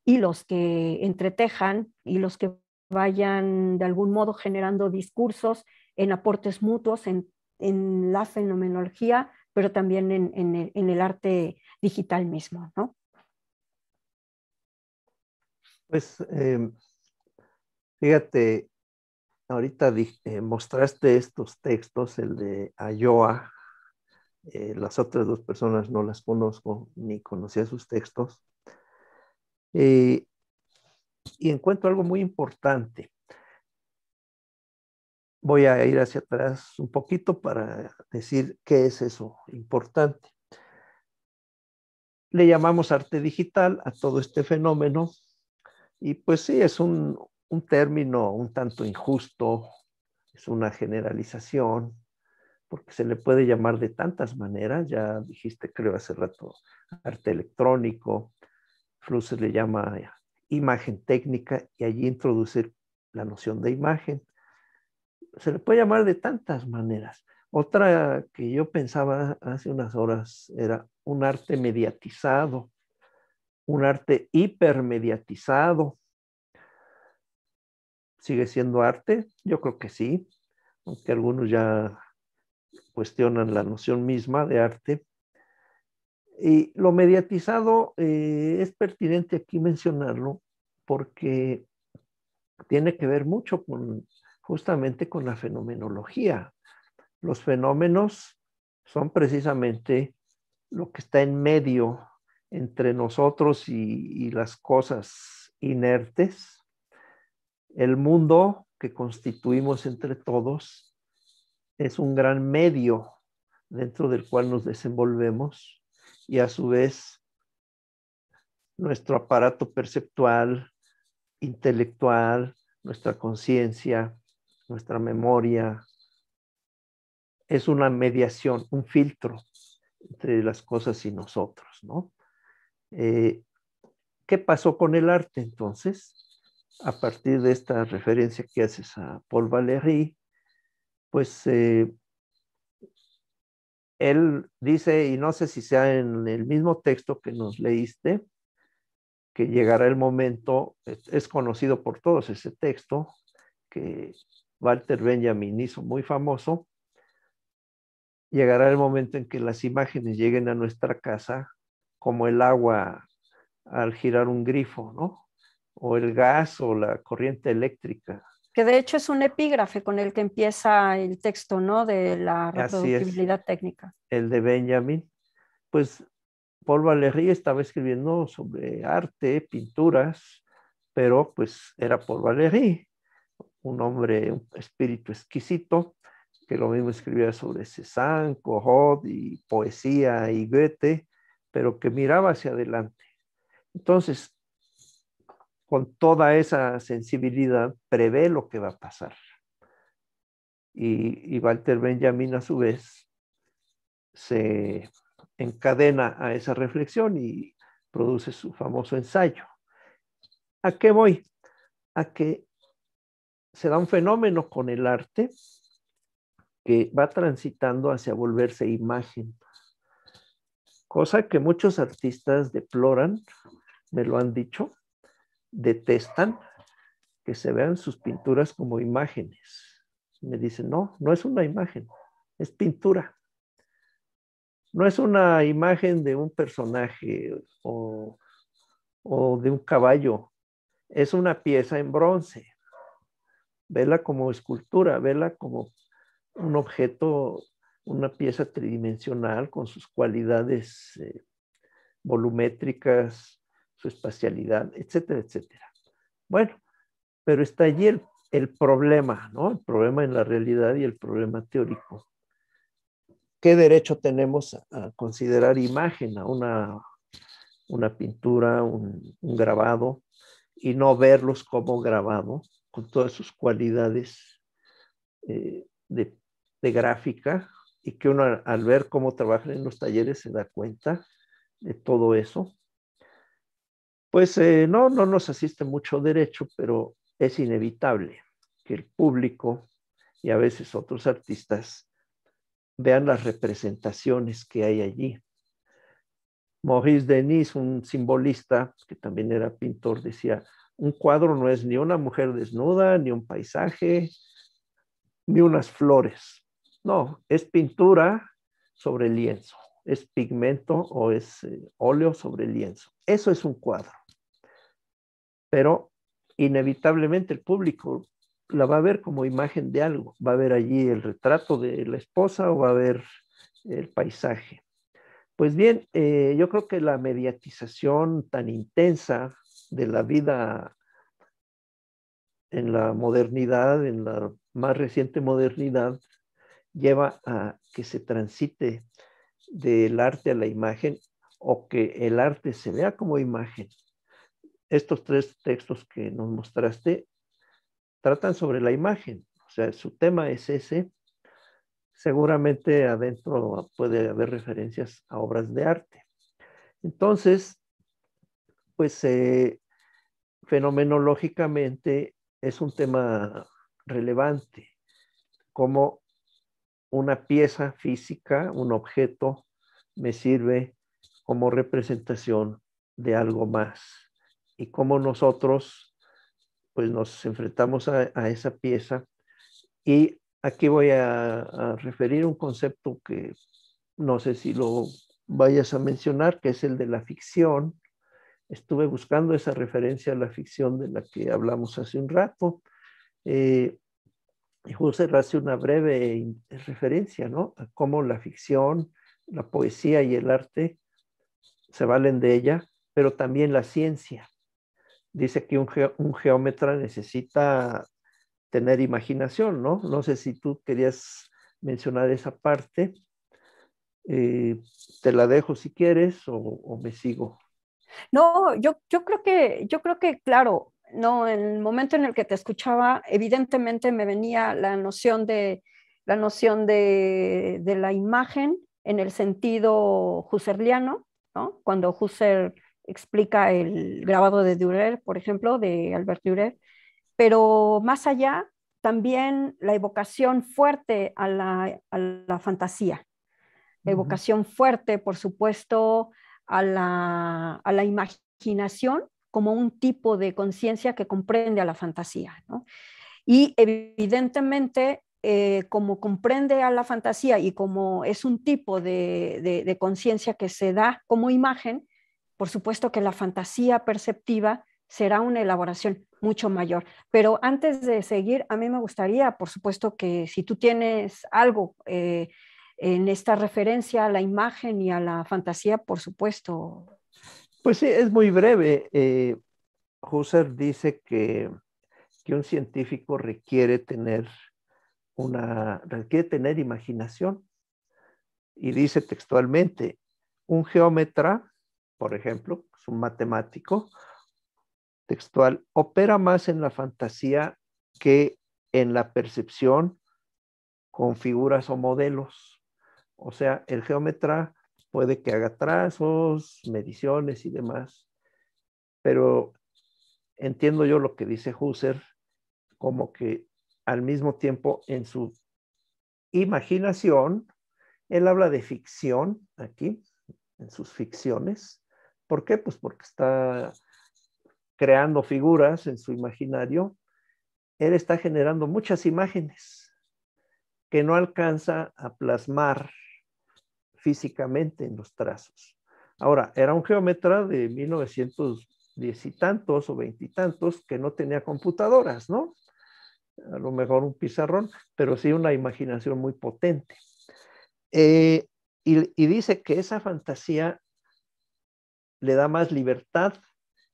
hilos que entretejan, hilos que vayan de algún modo generando discursos en aportes mutuos en la fenomenología, pero también en el arte digital mismo, ¿no? Pues fíjate, ahorita mostraste estos textos, el de Ayoa, las otras dos personas no las conozco ni conocía sus textos, y encuentro algo muy importante. Voy a ir hacia atrás un poquito para decir qué es eso importante. Le llamamos arte digital a todo este fenómeno y pues sí, es un término un tanto injusto, es una generalización, porque se le puede llamar de tantas maneras. Ya dijiste, creo hace rato, arte electrónico, Flusser le llama imagen técnica y allí introducir la noción de imagen. Se le puede llamar de tantas maneras. Otra que yo pensaba hace unas horas era un arte mediatizado, un arte hipermediatizado. ¿Sigue siendo arte? Yo creo que sí, aunque algunos ya cuestionan la noción misma de arte. Y lo mediatizado es pertinente aquí mencionarlo porque tiene que ver mucho justamente con la fenomenología. Los fenómenos son precisamente lo que está en medio entre nosotros y las cosas inertes. El mundo que constituimos entre todos es un gran medio dentro del cual nos desenvolvemos y a su vez nuestro aparato perceptual, intelectual, nuestra conciencia, nuestra memoria, es una mediación, un filtro entre las cosas y nosotros, ¿no? ¿Qué pasó con el arte entonces? A partir de esta referencia que haces a Paul Valéry, pues él dice, y no sé si sea en el mismo texto que nos leíste, que llegará el momento, es conocido por todos ese texto, que Walter Benjamin hizo muy famoso, llegará el momento en que las imágenes lleguen a nuestra casa como el agua al girar un grifo, ¿no? O el gas o la corriente eléctrica. Que de hecho es un epígrafe con el que empieza el texto, ¿no? De la Así es, reproducibilidad técnica. el de Benjamin. Pues Paul Valéry estaba escribiendo sobre arte, pinturas, pero pues era Paul Valéry, un hombre, un espíritu exquisito, que lo mismo escribía sobre Cézanne, Corot y poesía y Goethe, pero que miraba hacia adelante. Entonces, con toda esa sensibilidad, prevé lo que va a pasar. Y Walter Benjamin, a su vez, se encadena a esa reflexión y produce su famoso ensayo. ¿A qué voy? A que se da un fenómeno con el arte que va transitando hacia volverse imagen, cosa que muchos artistas deploran, me lo han dicho, detestan que se vean sus pinturas como imágenes. Me dicen, no, no es una imagen, es pintura. No es una imagen de un personaje o de un caballo, es una pieza en bronce. Vela como escultura, vela como un objeto, una pieza tridimensional con sus cualidades volumétricas, su espacialidad, etcétera, etcétera. Bueno, pero está allí el problema, ¿no? El problema en la realidad y el problema teórico. ¿Qué derecho tenemos a considerar imagen a una pintura, un grabado, y no verlos como grabado, con todas sus cualidades de gráfica, y que uno al ver cómo trabajan en los talleres se da cuenta de todo eso? Pues no nos asiste mucho derecho, pero es inevitable que el público y a veces otros artistas vean las representaciones que hay allí. Maurice Denis, un simbolista que también era pintor, decía, un cuadro no es ni una mujer desnuda, ni un paisaje, ni unas flores. No, es pintura sobre lienzo, es pigmento o es óleo sobre lienzo. Eso es un cuadro. Pero inevitablemente el público la va a ver como imagen de algo. Va a ver allí el retrato de la esposa o va a ver el paisaje. Pues bien, yo creo que la mediatización tan intensa de la vida en la modernidad, en la más reciente modernidad, lleva a que se transite del arte a la imagen o que el arte se vea como imagen. Estos tres textos que nos mostraste tratan sobre la imagen, o sea, su tema es ese. Seguramente adentro puede haber referencias a obras de arte. Entonces, pues fenomenológicamente es un tema relevante, como una pieza física, un objeto, me sirve como representación de algo más. Y cómo nosotros, pues nos enfrentamos a esa pieza. Y aquí voy a referir un concepto que no sé si lo vayas a mencionar, que es el de la ficción. Estuve buscando esa referencia a la ficción de la que hablamos hace un rato. Y Husserl hace una breve referencia, ¿no? A cómo la ficción, la poesía y el arte se valen de ella, pero también la ciencia. dice que un geómetra necesita tener imaginación, ¿no? No sé si tú querías mencionar esa parte. Te la dejo si quieres o me sigo. No, yo creo que, claro, no, en el momento en el que te escuchaba, evidentemente me venía la noción de la imagen en el sentido husserliano, ¿no? Cuando Husserl explica el grabado de Dürer, por ejemplo, de Albert Dürer, pero más allá, también la evocación fuerte a la fantasía, Ujú. evocación fuerte, por supuesto, a la imaginación como un tipo de conciencia que comprende a la fantasía, ¿no? Y evidentemente, como comprende a la fantasía y como es un tipo de conciencia que se da como imagen, por supuesto que la fantasía perceptiva será una elaboración mucho mayor. Pero antes de seguir, a mí me gustaría, por supuesto, que si tú tienes algo en esta referencia a la imagen y a la fantasía, por supuesto. Pues sí, es muy breve. Husserl dice que un científico requiere tener imaginación. Y dice textualmente, un geómetra, por ejemplo, es un matemático, textual, opera más en la fantasía que en la percepción con figuras o modelos. O sea, el geómetra puede que haga trazos, mediciones y demás, pero entiendo yo lo que dice Husserl como que al mismo tiempo en su imaginación, él habla de ficción aquí, en sus ficciones. ¿Por qué? Pues porque está creando figuras en su imaginario. Él está generando muchas imágenes que no alcanza a plasmar físicamente en los trazos. Ahora, era un geómetra de 1910 y tantos o 20 y tantos que no tenía computadoras, ¿no? A lo mejor un pizarrón, pero sí una imaginación muy potente. Eh, y dice que esa fantasía le da más libertad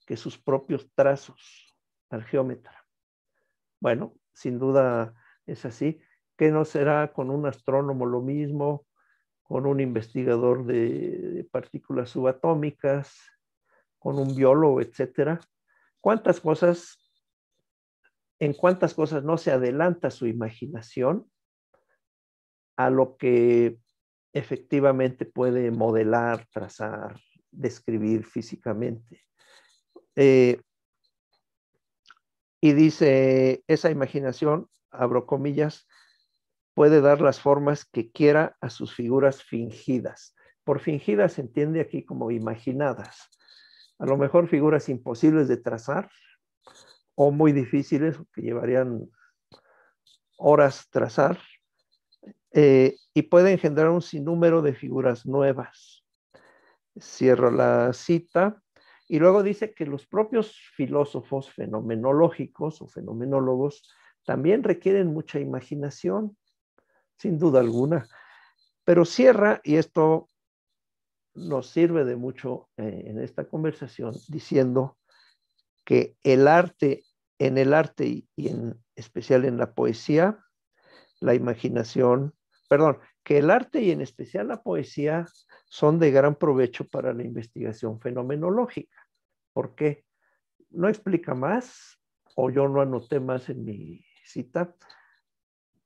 que sus propios trazos al geómetra. Bueno, sin duda es así. ¿Qué no será con un astrónomo lo mismo, con un investigador de partículas subatómicas, con un biólogo, etcétera? ¿Cuántas cosas, en cuántas cosas no se adelanta su imaginación a lo que efectivamente puede modelar, trazar, describir físicamente? Eh, y dice, esa imaginación, abro comillas, puede dar las formas que quiera a sus figuras fingidas. Por fingidas se entiende aquí como imaginadas. A lo mejor figuras imposibles de trazar o muy difíciles, que llevarían horas trazar, y puede engendrar un sinnúmero de figuras nuevas. Cierro la cita. Y luego dice que los propios filósofos fenomenológicos o fenomenólogos también requieren mucha imaginación, sin duda alguna. Pero cierra, y esto nos sirve de mucho en esta conversación, diciendo que en el arte y en especial en la poesía, la imaginación, perdón, que el arte y en especial la poesía son de gran provecho para la investigación fenomenológica. ¿Por qué? No explica más, o yo no anoté más en mi cita,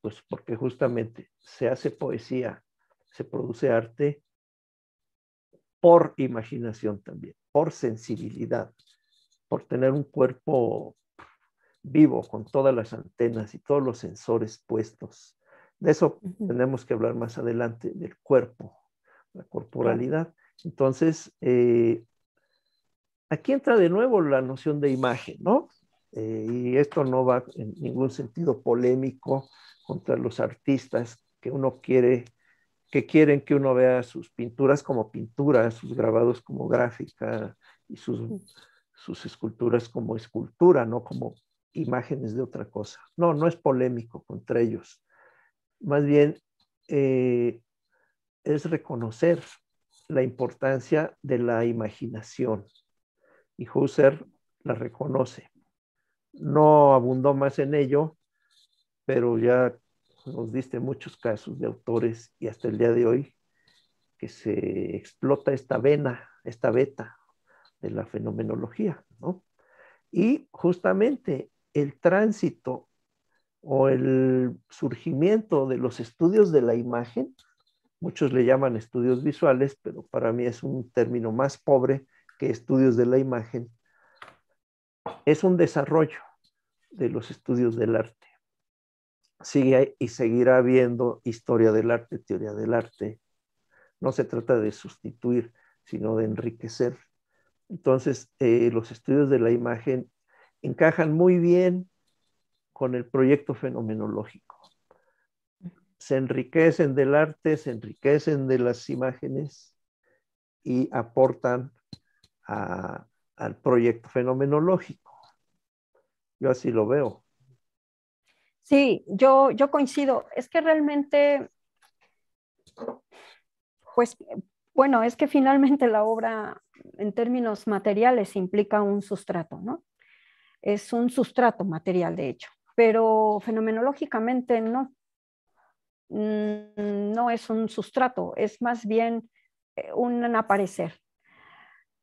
pues porque justamente se hace poesía, se produce arte por imaginación también, por sensibilidad, por tener un cuerpo vivo con todas las antenas y todos los sensores puestos. De eso tenemos que hablar más adelante, del cuerpo, la Claro. corporalidad. Entonces, aquí entra de nuevo la noción de imagen, ¿no? Y esto no va en ningún sentido polémico contra los artistas que quieren que uno vea sus pinturas como pinturas, sus grabados como gráfica y sus esculturas como escultura, no como imágenes de otra cosa. No, no es polémico contra ellos. Más bien es reconocer la importancia de la imaginación. Y Husserl la reconoce. No abundó más en ello, pero ya nos diste muchos casos de autores y hasta el día de hoy que se explota esta vena, esta beta de la fenomenología, ¿no? Y justamente el tránsito o el surgimiento de los estudios de la imagen, muchos le llaman estudios visuales, pero para mí es un término más pobre que estudios de la imagen, es un desarrollo de los estudios del arte. Sigue y seguirá habiendo historia del arte, teoría del arte. No se trata de sustituir, sino de enriquecer. Entonces, los estudios de la imagen encajan muy bien con el proyecto fenomenológico. Se enriquecen del arte, se enriquecen de las imágenes y aportan al proyecto fenomenológico. Yo así lo veo. Sí, yo coincido. Es que realmente, pues, bueno, es que finalmente la obra en términos materiales implica un sustrato, ¿no? Es un sustrato material, de hecho, pero fenomenológicamente no, no es un sustrato, es más bien un aparecer.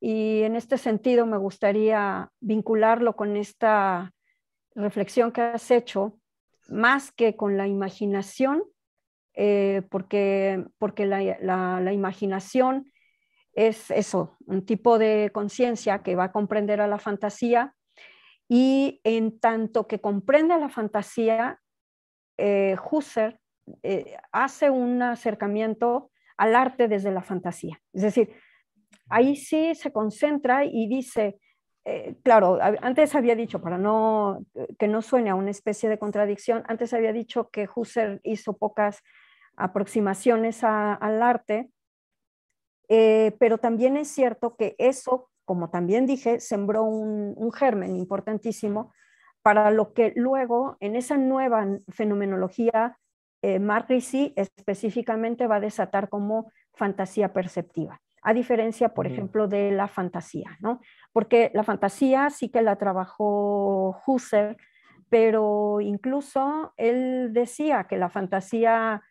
Y en este sentido me gustaría vincularlo con esta reflexión que has hecho, más que con la imaginación, porque la imaginación es eso, un tipo de conciencia que va a comprender a la fantasía y en tanto que comprende a la fantasía, Husserl hace un acercamiento al arte desde la fantasía. Es decir, ahí sí se concentra y dice, claro, antes había dicho, para no que no suene a una especie de contradicción, antes había dicho que Husserl hizo pocas aproximaciones al arte, pero también es cierto que eso, como también dije, sembró un germen importantísimo para lo que luego en esa nueva fenomenología, Marc Ricci específicamente va a desatar como fantasía perceptiva, a diferencia, por ejemplo, de la fantasía, ¿no? Porque la fantasía sí que la trabajó Husserl, pero incluso él decía que la fantasía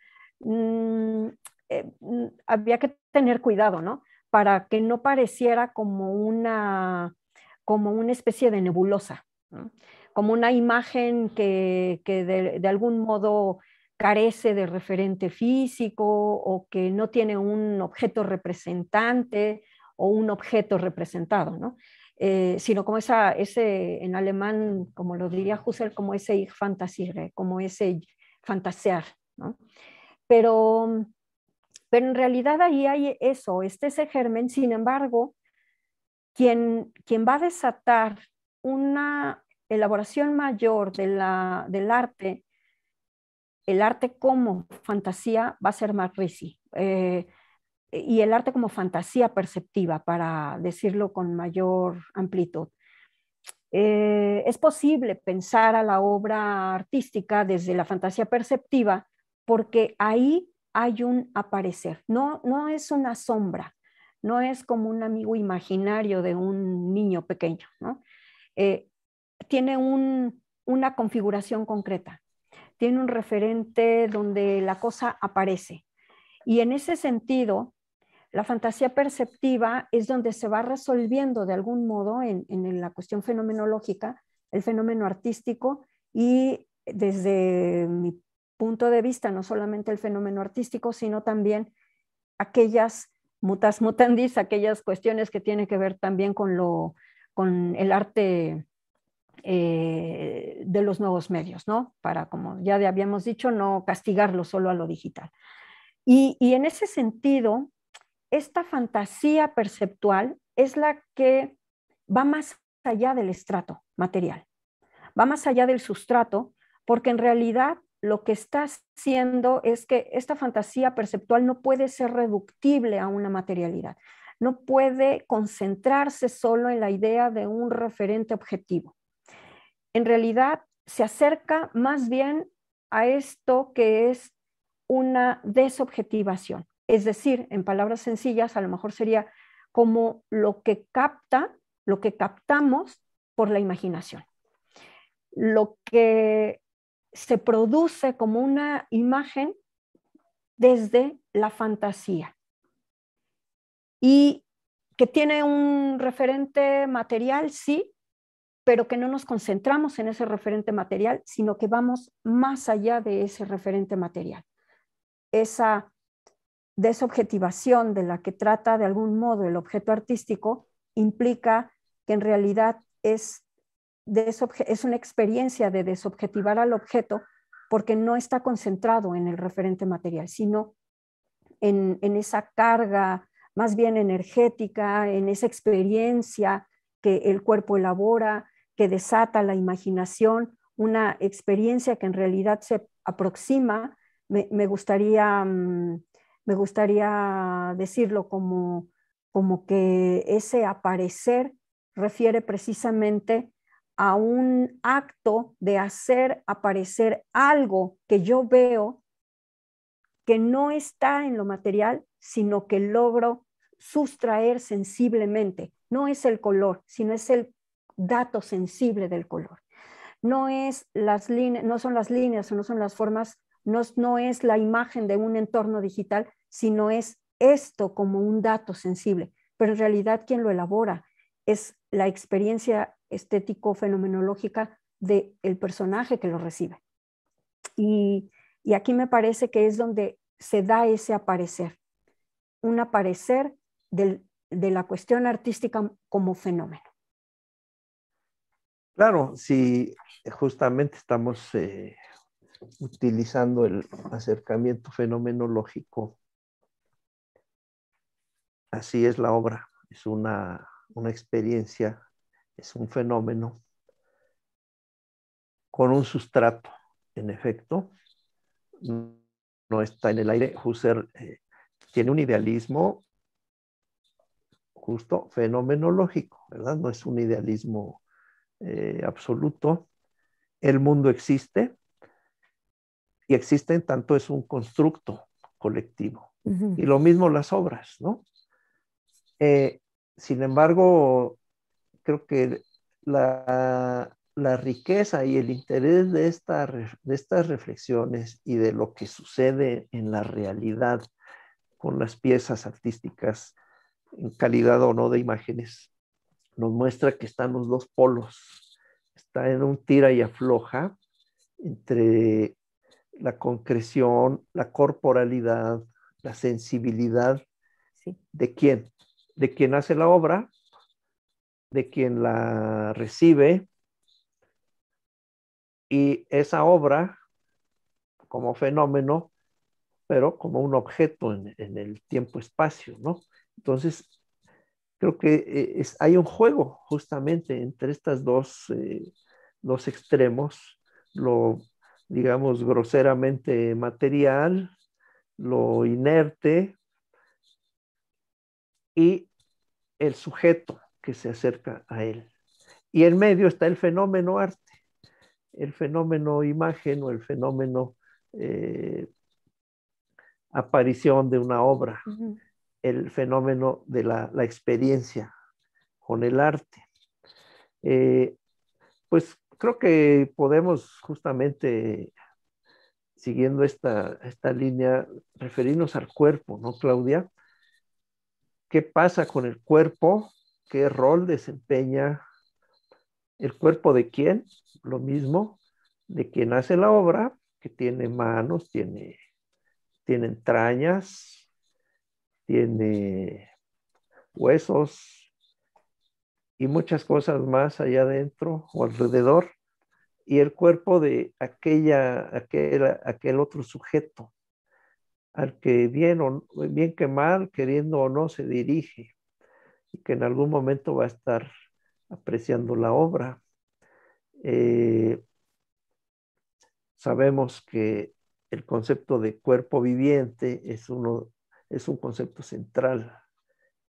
había que tener cuidado, ¿no? Para que no pareciera como una especie de nebulosa, ¿no? Como una imagen que de algún modo carece de referente físico o que no tiene un objeto representante o un objeto representado, ¿no? Sino como ese, en alemán, como lo diría Husserl, como ese Ich fantasiere, como ese fantasear, ¿no? Pero, pero en realidad ahí hay eso, ese germen. Sin embargo, quien va a desatar una elaboración mayor del arte, el arte como fantasía, va a ser Marc Ricci. Y el arte como fantasía perceptiva, para decirlo con mayor amplitud. Es posible pensar a la obra artística desde la fantasía perceptiva porque ahí hay un aparecer, no es una sombra, no es como un amigo imaginario de un niño pequeño, ¿no? Eh, tiene una configuración concreta, tiene un referente donde la cosa aparece. Y en ese sentido, la fantasía perceptiva es donde se va resolviendo de algún modo en la cuestión fenomenológica, el fenómeno artístico y desde mi punto de vista, no solamente el fenómeno artístico, sino también aquellas mutas mutandis, aquellas cuestiones que tienen que ver también con el arte de los nuevos medios, ¿no? Para, como ya habíamos dicho, no castigarlo solo a lo digital. Y en ese sentido, esta fantasía perceptual es la que va más allá del estrato material, va más allá del sustrato, porque en realidad lo que está haciendo es que esta fantasía perceptual no puede ser reductible a una materialidad, no puede concentrarse solo en la idea de un referente objetivo. En realidad se acerca más bien a esto que es una desobjetivación. Es decir, en palabras sencillas, a lo mejor sería como lo que capta, lo que captamos por la imaginación. Lo que se produce como una imagen desde la fantasía y que tiene un referente material, sí, pero que no nos concentramos en ese referente material, sino que vamos más allá de ese referente material. Esa desobjetivación de la que trata de algún modo el objeto artístico implica que en realidad es una experiencia de desobjetivar al objeto porque no está concentrado en el referente material, sino en esa carga más bien energética, en esa experiencia que el cuerpo elabora, que desata la imaginación, una experiencia que en realidad se aproxima, me gustaría decirlo como que ese aparecer refiere precisamente a un acto de hacer aparecer algo que yo veo que no está en lo material, sino que logro sustraer sensiblemente. No es el color, sino es el dato sensible del color. No es las líneas, no son las líneas o no son las formas, no es la imagen de un entorno digital, sino es esto como un dato sensible. Pero en realidad quien lo elabora es la experiencia estético-fenomenológica del personaje que lo recibe. Y aquí me parece que es donde se da ese aparecer, un aparecer de la cuestión artística como fenómeno. Claro, si justamente estamos utilizando el acercamiento fenomenológico, así es la obra, es una experiencia, es un fenómeno con un sustrato, en efecto, no está en el aire. Husserl tiene un idealismo justo fenomenológico, ¿verdad? No es un idealismo absoluto. El mundo existe y existe en tanto es un constructo colectivo. Y lo mismo las obras, ¿no? Sin embargo, creo que la riqueza y el interés de estas reflexiones y de lo que sucede en la realidad con las piezas artísticas, en calidad o no de imágenes, nos muestra que están los dos polos. Está en un tira y afloja entre la concreción, la corporalidad, la sensibilidad. Sí. ¿De quién? De quien hace la obra, de quien la recibe, y esa obra como fenómeno, pero como un objeto en el tiempo-espacio, ¿no? Entonces, creo que hay un juego justamente entre estas dos extremos, lo, digamos, groseramente material, lo inerte y el sujeto que se acerca a él. Y en medio está el fenómeno arte, el fenómeno imagen o el fenómeno aparición de una obra, el fenómeno de la experiencia con el arte. Pues creo que podemos justamente, siguiendo esta línea, referirnos al cuerpo, ¿no, Claudia? ¿Qué pasa con el cuerpo? ¿Qué rol desempeña el cuerpo de quién? Lo mismo, de quien hace la obra, que tiene manos, tiene entrañas, tiene huesos y muchas cosas más allá adentro o alrededor, y el cuerpo de aquel otro sujeto, al que bien que mal, queriendo o no, se dirige, y que en algún momento va a estar apreciando la obra. Sabemos que el concepto de cuerpo viviente es un concepto central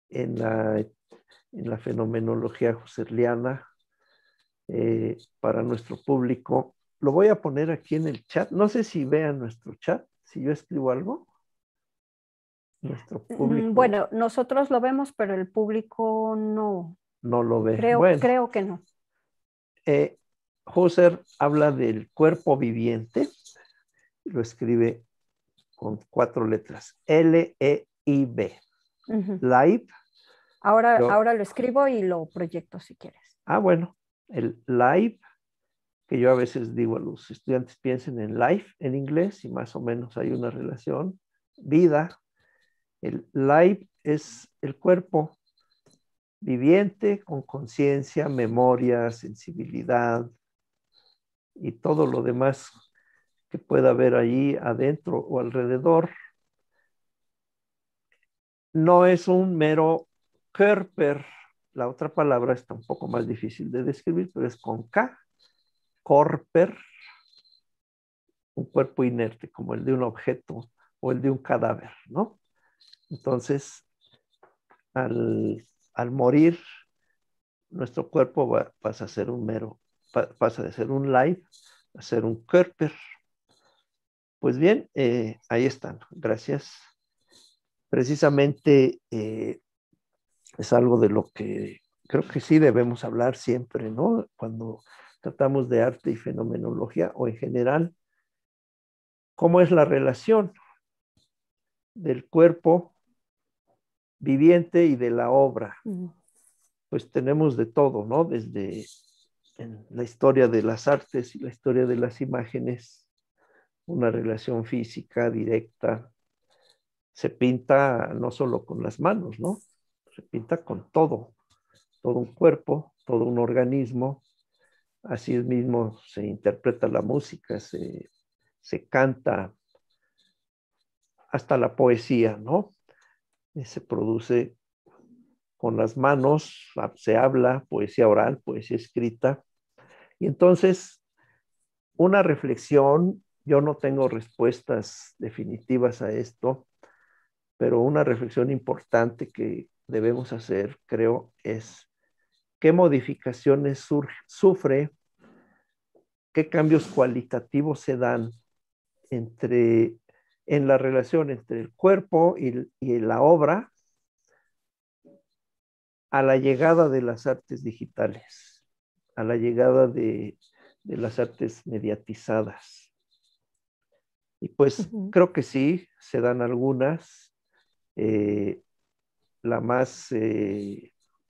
en la fenomenología husserliana. Para nuestro público, lo voy a poner aquí en el chat. No sé si vean nuestro chat, si yo escribo algo. Nuestro público. Bueno, nosotros lo vemos, pero el público no. No lo ve. Creo que no. Husserl habla del cuerpo viviente, lo escribe con 4 letras, L-E-I-B. Leib. Ahora lo escribo y lo proyecto si quieres. Bueno, el Leib, que yo a veces digo a los estudiantes piensen en life en inglés y más o menos hay una relación, vida. El Leib es el cuerpo viviente con conciencia, memoria, sensibilidad y todo lo demás que pueda haber allí adentro o alrededor. No es un mero Körper. La otra palabra está un poco más difícil de describir, pero es con K. Körper, un cuerpo inerte, como el de un objeto o el de un cadáver, ¿no? Entonces, al morir, nuestro cuerpo pasa a ser un mero, pasa de ser un Leib a ser un Körper. Pues bien, ahí están. Gracias. Precisamente es algo de lo que creo que sí debemos hablar siempre, ¿no? Cuando tratamos de arte y fenomenología o en general, ¿cómo es la relación del cuerpo viviente y de la obra? Pues tenemos de todo, ¿no? Desde en la historia de las artes y la historia de las imágenes, una relación física directa. Se pinta no solo con las manos, ¿no? Se pinta con todo un cuerpo, todo un organismo. Así mismo se interpreta la música, se canta, hasta la poesía, ¿no? Se produce con las manos, se habla, poesía oral, poesía escrita. Y entonces, una reflexión, yo no tengo respuestas definitivas a esto, pero una reflexión importante que debemos hacer, creo, es qué modificaciones sufre, qué cambios cualitativos se dan en la relación entre el cuerpo y la obra a la llegada de las artes digitales, a la llegada de las artes mediatizadas. Y pues creo que sí, se dan algunas. La más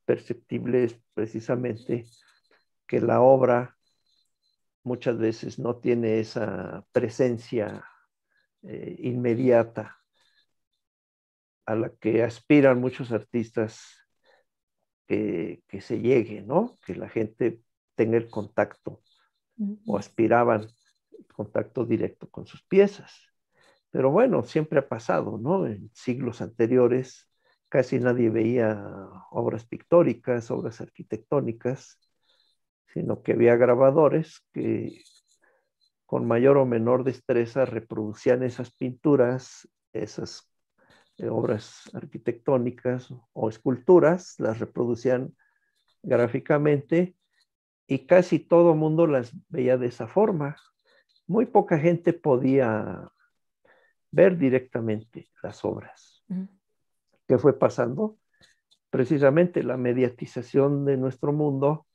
perceptible es precisamente que la obra muchas veces no tiene esa presencia inmediata a la que aspiran muchos artistas que se llegue, ¿no? Que la gente tenga el contacto o aspiraban el contacto directo con sus piezas. Pero bueno, siempre ha pasado, ¿no? En siglos anteriores casi nadie veía obras pictóricas, obras arquitectónicas, sino que había grabadores que con mayor o menor destreza reproducían esas pinturas, esas obras arquitectónicas o esculturas, las reproducían gráficamente y casi todo el mundo las veía de esa forma. Muy poca gente podía ver directamente las obras. ¿Qué fue pasando? Precisamente la mediatización de nuestro mundo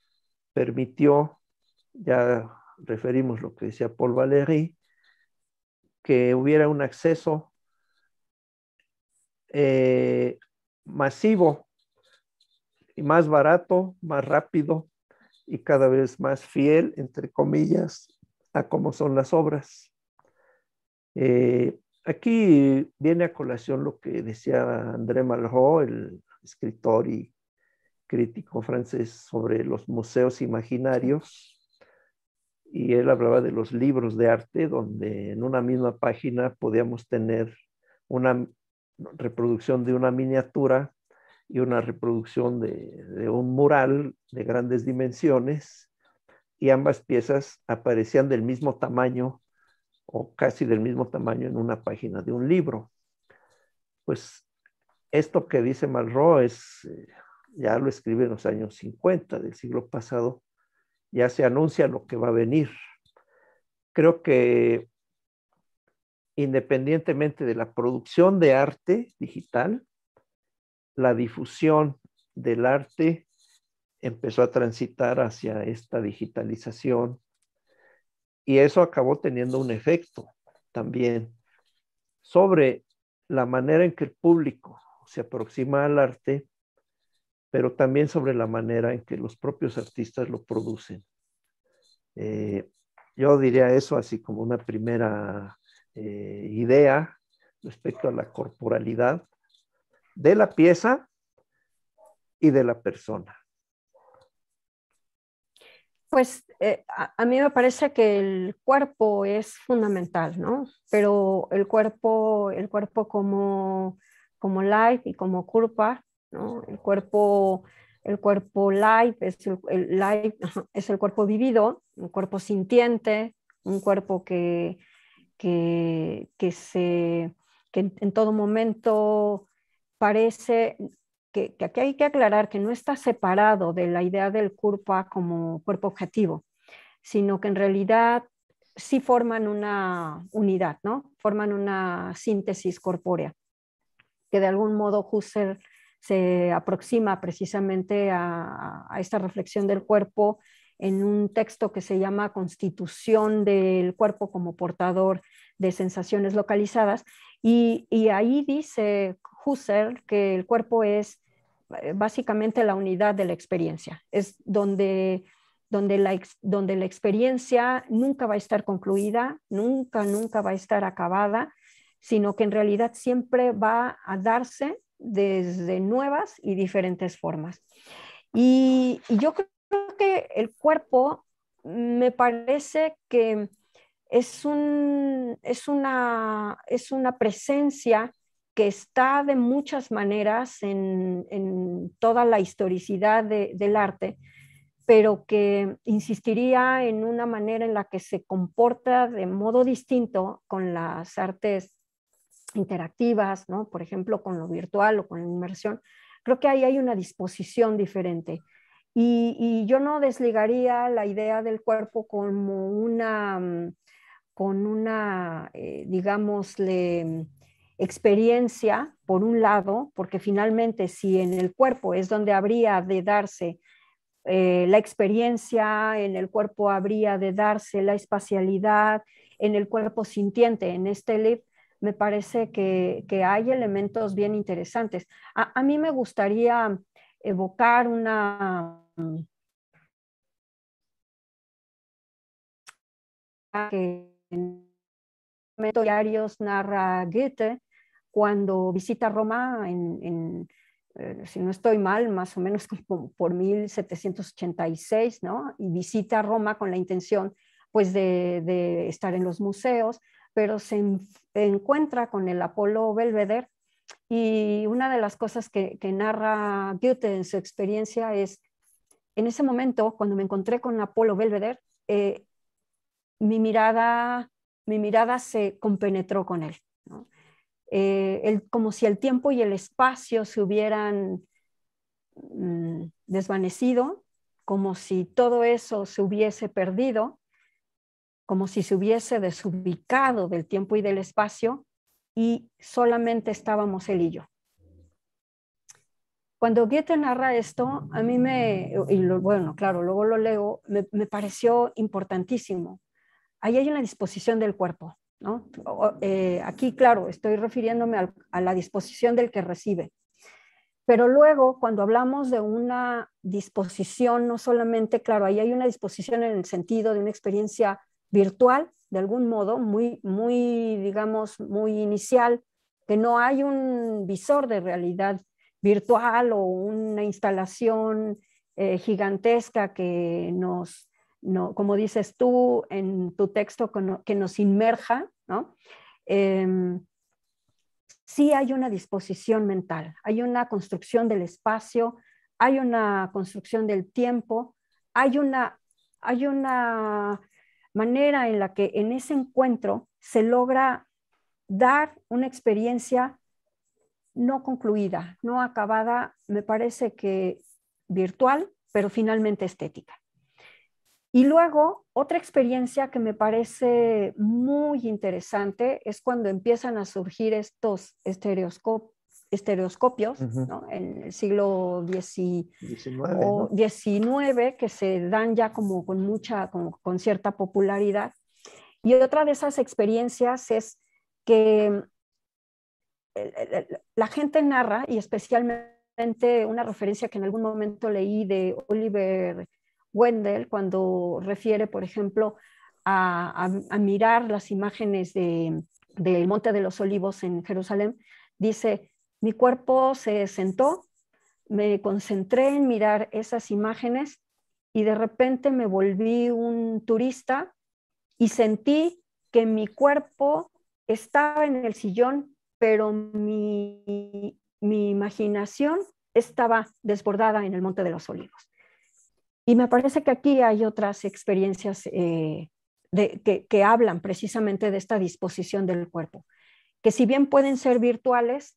permitió, ya referimos lo que decía Paul Valéry, que hubiera un acceso masivo y más barato, más rápido y cada vez más fiel, entre comillas, a cómo son las obras. Aquí viene a colación lo que decía André Malraux, el escritor y crítico francés, sobre los museos imaginarios. Y él hablaba de los libros de arte, donde en una misma página podíamos tener una reproducción de una miniatura y una reproducción de un mural de grandes dimensiones, y ambas piezas aparecían del mismo tamaño o casi del mismo tamaño en una página de un libro. Pues esto que dice Malraux ya lo escribe en los años 50 del siglo pasado, ya se anuncia lo que va a venir. Creo que independientemente de la producción de arte digital, la difusión del arte empezó a transitar hacia esta digitalización y eso acabó teniendo un efecto también sobre la manera en que el público se aproxima al arte, pero también sobre la manera en que los propios artistas lo producen. Yo diría eso así como una primera idea respecto a la corporalidad de la pieza y de la persona. Pues a mí me parece que el cuerpo es fundamental, ¿no? Pero el cuerpo como live y como curva, ¿no? El cuerpo live live es el cuerpo vivido, un cuerpo sintiente, un cuerpo que en todo momento parece que aquí hay que aclarar que no está separado de la idea del cuerpo como cuerpo objetivo, sino que en realidad sí forman una unidad, ¿no? Forman una síntesis corpórea, que de algún modo Husserl se aproxima precisamente a esta reflexión del cuerpo en un texto que se llama Constitución del cuerpo como portador de sensaciones localizadas, y ahí dice Husserl que el cuerpo es básicamente la unidad de la experiencia, es donde la experiencia nunca va a estar concluida, nunca va a estar acabada, sino que en realidad siempre va a darse desde nuevas y diferentes formas. Y yo creo que el cuerpo me parece que es una presencia que está de muchas maneras en toda la historicidad del arte, pero que insistiría en una manera en la que se comporta de modo distinto con las artes interactivas, ¿no? Por ejemplo, con lo virtual o con la inmersión. Creo que ahí hay una disposición diferente. Y yo no desligaría la idea del cuerpo como digámosle, experiencia, por un lado, porque finalmente si en el cuerpo es donde habría de darse la experiencia, en el cuerpo habría de darse la espacialidad, en el cuerpo sintiente, en este libro, me parece que hay elementos bien interesantes. A mí me gustaría evocar que en diarios narra Goethe cuando visita Roma si no estoy mal, más o menos por 1786, ¿no? Y visita Roma con la intención pues de estar en los museos, pero se encuentra con el Apolo Belvedere, y una de las cosas que narra Goethe en su experiencia es, en ese momento, cuando me encontré con Apolo Belvedere, mi mirada se compenetró con él, ¿no? Como si el tiempo y el espacio se hubieran desvanecido, como si todo eso se hubiese perdido, como si se hubiese desubicado del tiempo y del espacio y solamente estábamos él y yo. Cuando Goethe narra esto, a mí bueno, claro, luego lo leo, me pareció importantísimo. Ahí hay una disposición del cuerpo, ¿no? Aquí, claro, estoy refiriéndome a la disposición del que recibe. Pero luego, cuando hablamos de una disposición, no solamente, claro, ahí hay una disposición en el sentido de una experiencia virtual, de algún modo, digamos, muy inicial, que no hay un visor de realidad virtual o una instalación gigantesca que como dices tú en tu texto, que nos inmerja, ¿no? Sí hay una disposición mental, hay una construcción del espacio, hay una construcción del tiempo, hay una manera en la que en ese encuentro se logra dar una experiencia no concluida, no acabada, me parece que virtual, pero finalmente estética. Y luego, otra experiencia que me parece muy interesante es cuando empiezan a surgir estos estereoscopios, Ujú. ¿no? En el siglo XIX, ¿no? XIX, que se dan ya como con cierta popularidad. Y otra de esas experiencias es que la gente narra, y especialmente una referencia que en algún momento leí de Oliver Wendell, cuando refiere, por ejemplo, a mirar las imágenes del Monte de los Olivos en Jerusalén, dice, mi cuerpo se sentó, me concentré en mirar esas imágenes y de repente me volví un turista y sentí que mi cuerpo estaba en el sillón, pero mi imaginación estaba desbordada en el Monte de los Olivos. Y me parece que aquí hay otras experiencias que hablan precisamente de esta disposición del cuerpo, que si bien pueden ser virtuales,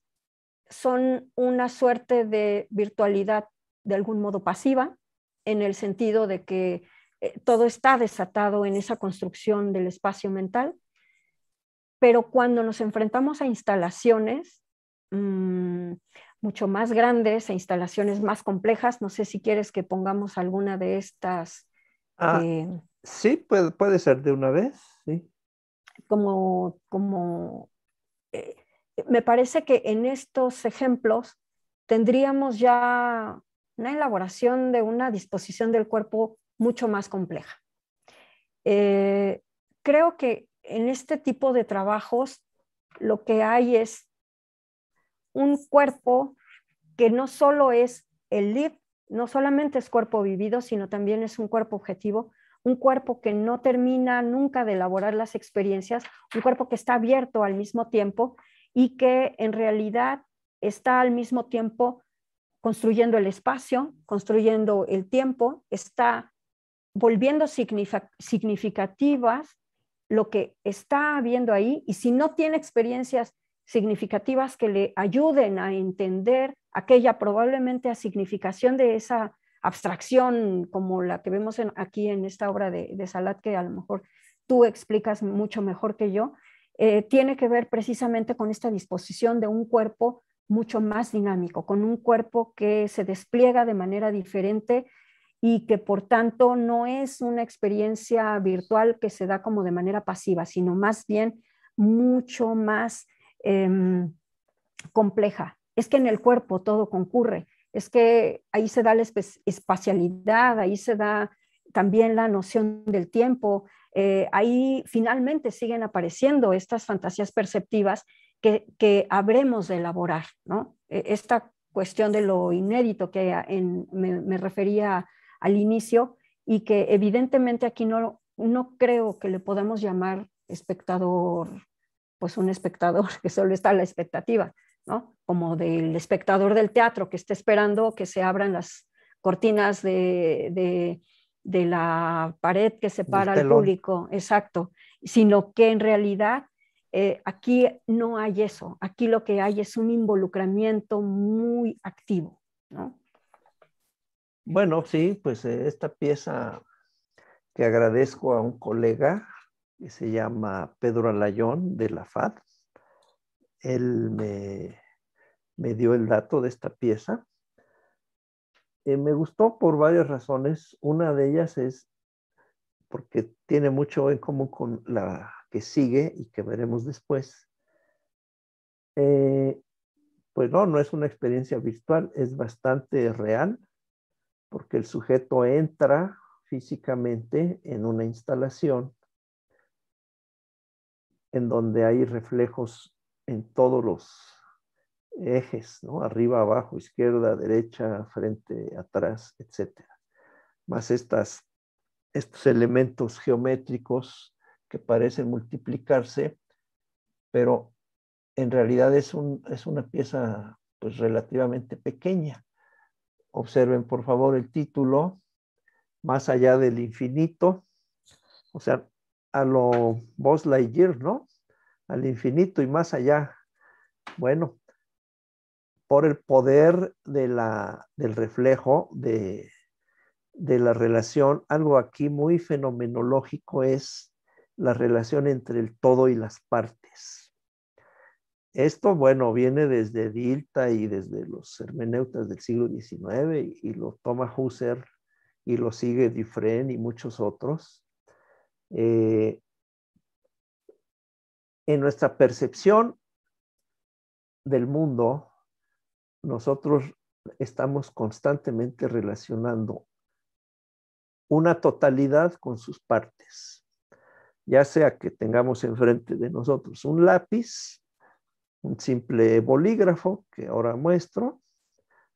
son una suerte de virtualidad de algún modo pasiva, en el sentido de que todo está desatado en esa construcción del espacio mental, pero cuando nos enfrentamos a instalaciones mucho más grandes, a instalaciones más complejas, no sé si quieres que pongamos alguna de estas Ah, que sí, puede ser de una vez, sí. como eh, me parece que en estos ejemplos tendríamos ya una elaboración de una disposición del cuerpo mucho más compleja. Eh, Creo que en este tipo de trabajos lo que hay es un cuerpo que no solo es el lead, no solamente es cuerpo vivido, sino también es un cuerpo objetivo, un cuerpo que no termina nunca de elaborar las experiencias, un cuerpo que está abierto al mismo tiempo y que en realidad está al mismo tiempo construyendo el espacio, construyendo el tiempo, está volviendo significativas lo que está habiendo ahí, y si no tiene experiencias significativas que le ayuden a entender aquella probablemente a significación de esa abstracción como la que vemos aquí en esta obra de Salat, que a lo mejor tú explicas mucho mejor que yo, tiene que ver precisamente con esta disposición de un cuerpo mucho más dinámico, con un cuerpo que se despliega de manera diferente y que por tanto no es una experiencia virtual que se da como de manera pasiva, sino más bien mucho más eh, compleja. Es que en el cuerpo todo concurre, es que ahí se da la espacialidad, ahí se da también la noción del tiempo, ahí finalmente siguen apareciendo estas fantasías perceptivas que habremos de elaborar, ¿no? Esta cuestión de lo inédito que me refería al inicio y que evidentemente aquí no creo que le podamos llamar espectador, pues un espectador que solo está a la expectativa, ¿no? Como del espectador del teatro que está esperando que se abran las cortinas de la pared que Del separa al telón. público, exacto, sino que en realidad aquí no hay eso, aquí lo que hay es un involucramiento muy activo, ¿no? Bueno, sí, pues esta pieza que agradezco a un colega que se llama Pedro Alayón de la FAD. Él me dio el dato de esta pieza. Me gustó por varias razones. Una de ellas es porque tiene mucho en común con la que sigue y que veremos después. Eh, pues no es una experiencia virtual, es bastante real, porque el sujeto entra físicamente en una instalación en donde hay reflejos en todos los ejes, ¿no? Arriba, abajo, izquierda, derecha, frente, atrás, etcétera. Más estos elementos geométricos que parecen multiplicarse, pero en realidad es una pieza pues relativamente pequeña. Observen por favor el título, Más allá del infinito, o sea, a lo Buzz Lightyear, ¿no? Al infinito y más allá. Bueno, por el poder del reflejo, de la relación, algo aquí muy fenomenológico es la relación entre el todo y las partes. Esto, bueno, viene desde Dilthey y desde los hermeneutas del siglo XIX y lo toma Husserl y lo sigue Dufresne y muchos otros. En nuestra percepción del mundo, nosotros estamos constantemente relacionando una totalidad con sus partes, ya sea que tengamos enfrente de nosotros un lápiz, un simple bolígrafo que ahora muestro.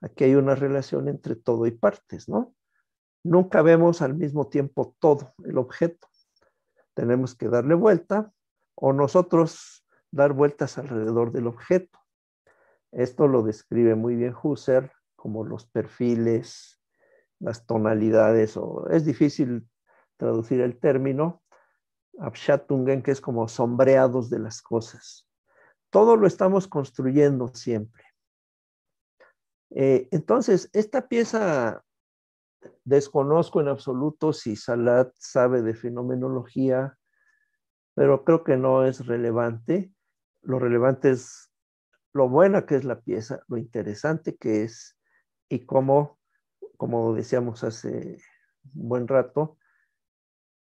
Aquí hay una relación entre todo y partes, ¿no? Nunca vemos al mismo tiempo todo el objeto. Tenemos que darle vuelta o nosotros dar vueltas alrededor del objeto. Esto lo describe muy bien Husserl como los perfiles, las tonalidades, o es difícil traducir el término, Abschattungen, que es como sombreados de las cosas. Todo lo estamos construyendo siempre. Entonces, esta pieza desconozco en absoluto si Salat sabe de fenomenología, pero creo que no es relevante. Lo relevante es lo buena que es la pieza, lo interesante que es y cómo, como decíamos hace un buen rato,